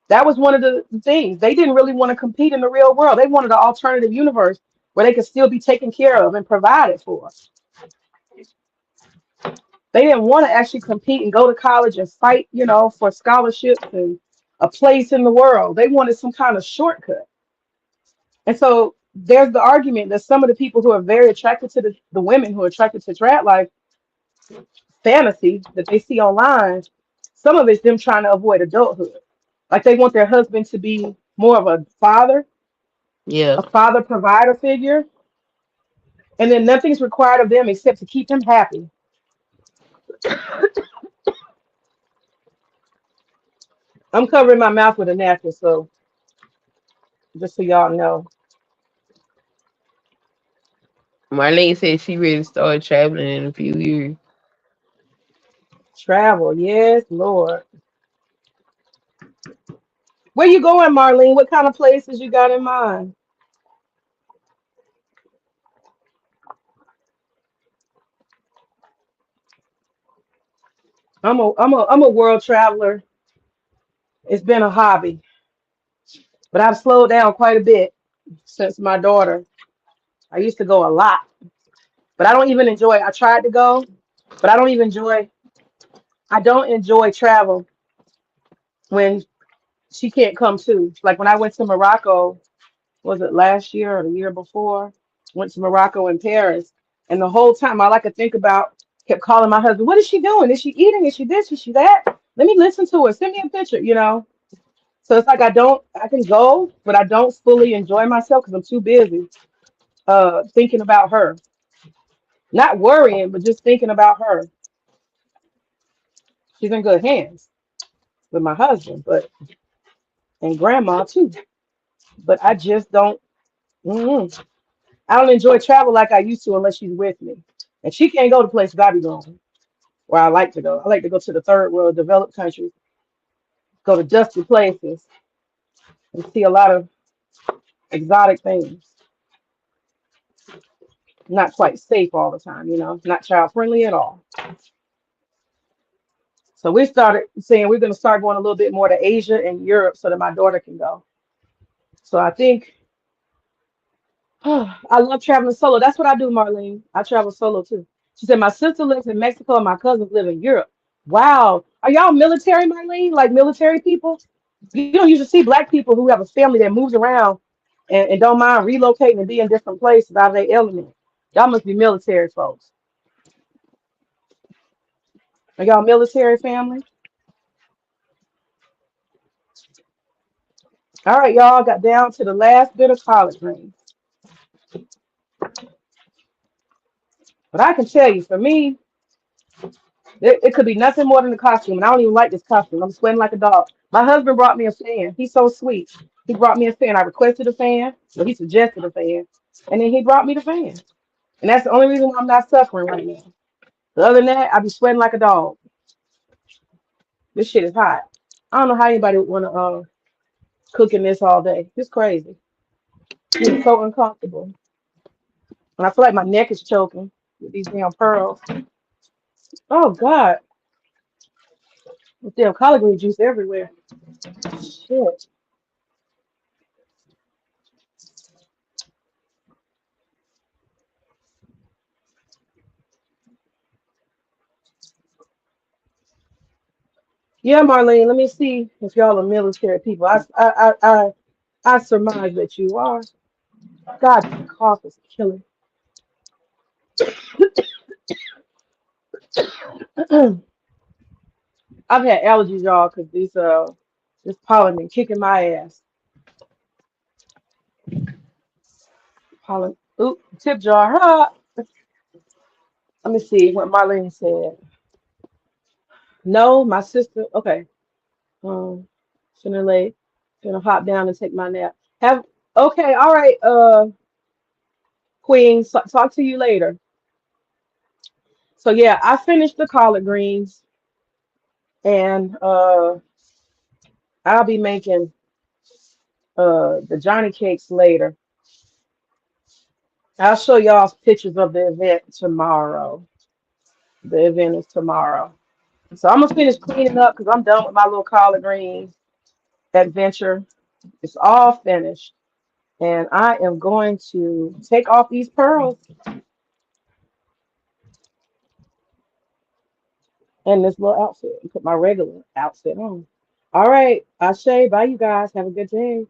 That was one of the things. They didn't really want to compete in the real world. They wanted an alternative universe where they could still be taken care of and provided for. They didn't want to actually compete and go to college and fight, for scholarships and a place in the world. They wanted some kind of shortcut. And so there's the argument that some of the people who are very attracted to the women who are attracted to trad life fantasy that they see online, some of it's them trying to avoid adulthood. Like they want their husband to be more of Yeah. a father provider figure, and then nothing's required of them except to keep him happy. I'm covering my mouth with a napkin, so just so y'all know. Marlene said she ready to start traveling in a few years. Travel, yes, Lord. Where you going, Marlene? What kind of places you got in mind? I'm a world traveler. It's been a hobby, but I've slowed down quite a bit since my daughter. I used to go a lot, but I don't even enjoy. I tried to go, but I don't enjoy travel. when she can't come too. Like when I went to Morocco, was it last year or the year before? Went to Morocco and Paris, and the whole time all I could think about kept calling my husband. What is she doing? Is she eating? Is she this? Is she that? Let me listen to her. Send me a picture. So it's like I can go, but I don't fully enjoy myself because I'm too busy thinking about her. Not worrying, but just thinking about her. She's in good hands with my husband, but and grandma too. But I just don't. mm I don't enjoy travel like I used to unless she's with me, and she can't go to places I be going where I like to go. I like to go to the third world, developed countries, go to dusty places, and see a lot of exotic things. Not quite safe all the time, not child friendly at all. So we started saying we're going to start going a little bit more to Asia and Europe so that my daughter can go. So I think I love traveling solo. That's what I do, Marlene. I travel solo too. She said my sister lives in Mexico and my cousins live in Europe. Wow. Are y'all military, Marlene? Like military people? You don't usually see black people who have a family that moves around and don't mind relocating and be in different places out of their element. Y'all must be military folks. Are y'all military family? All right, y'all got down to the last bit of collard greens. But I can tell you, for me, it could be nothing more than the costume. And I don't even like this costume. I'm sweating like a dog. My husband brought me a fan. He's so sweet. He brought me a fan. I requested a fan. Well, he suggested a fan. And then he brought me the fan. And that's the only reason why I'm not suffering right now. But other than that, I be sweating like a dog. This shit is hot. I don't know how anybody would want to cook in this all day. It's crazy. It's so uncomfortable. And I feel like my neck is choking with these damn pearls. Oh, God. There's damn collard green juice everywhere. Shit. Yeah, Marlene, let me see if y'all are military people. I surmise that you are. God, this cough is killing. I've had allergies, y'all, because this pollen been kicking my ass. Pollen. Oop, tip jar. Ah. Let me see what Marlene said. No, my sister. Okay. Um, finna lay, finna hop down and take my nap. Have okay, all right, Queen. So, talk to you later. So yeah, I finished the collard greens, and I'll be making the Johnny cakes later. I'll show y'all pictures of the event tomorrow. The event is tomorrow. So I'm gonna finish cleaning up because I'm done with my little collard greens adventure. It's all finished. And I am going to take off these pearls and this little outfit and put my regular outfit on. All right, Ashe, bye you guys. Have a good day.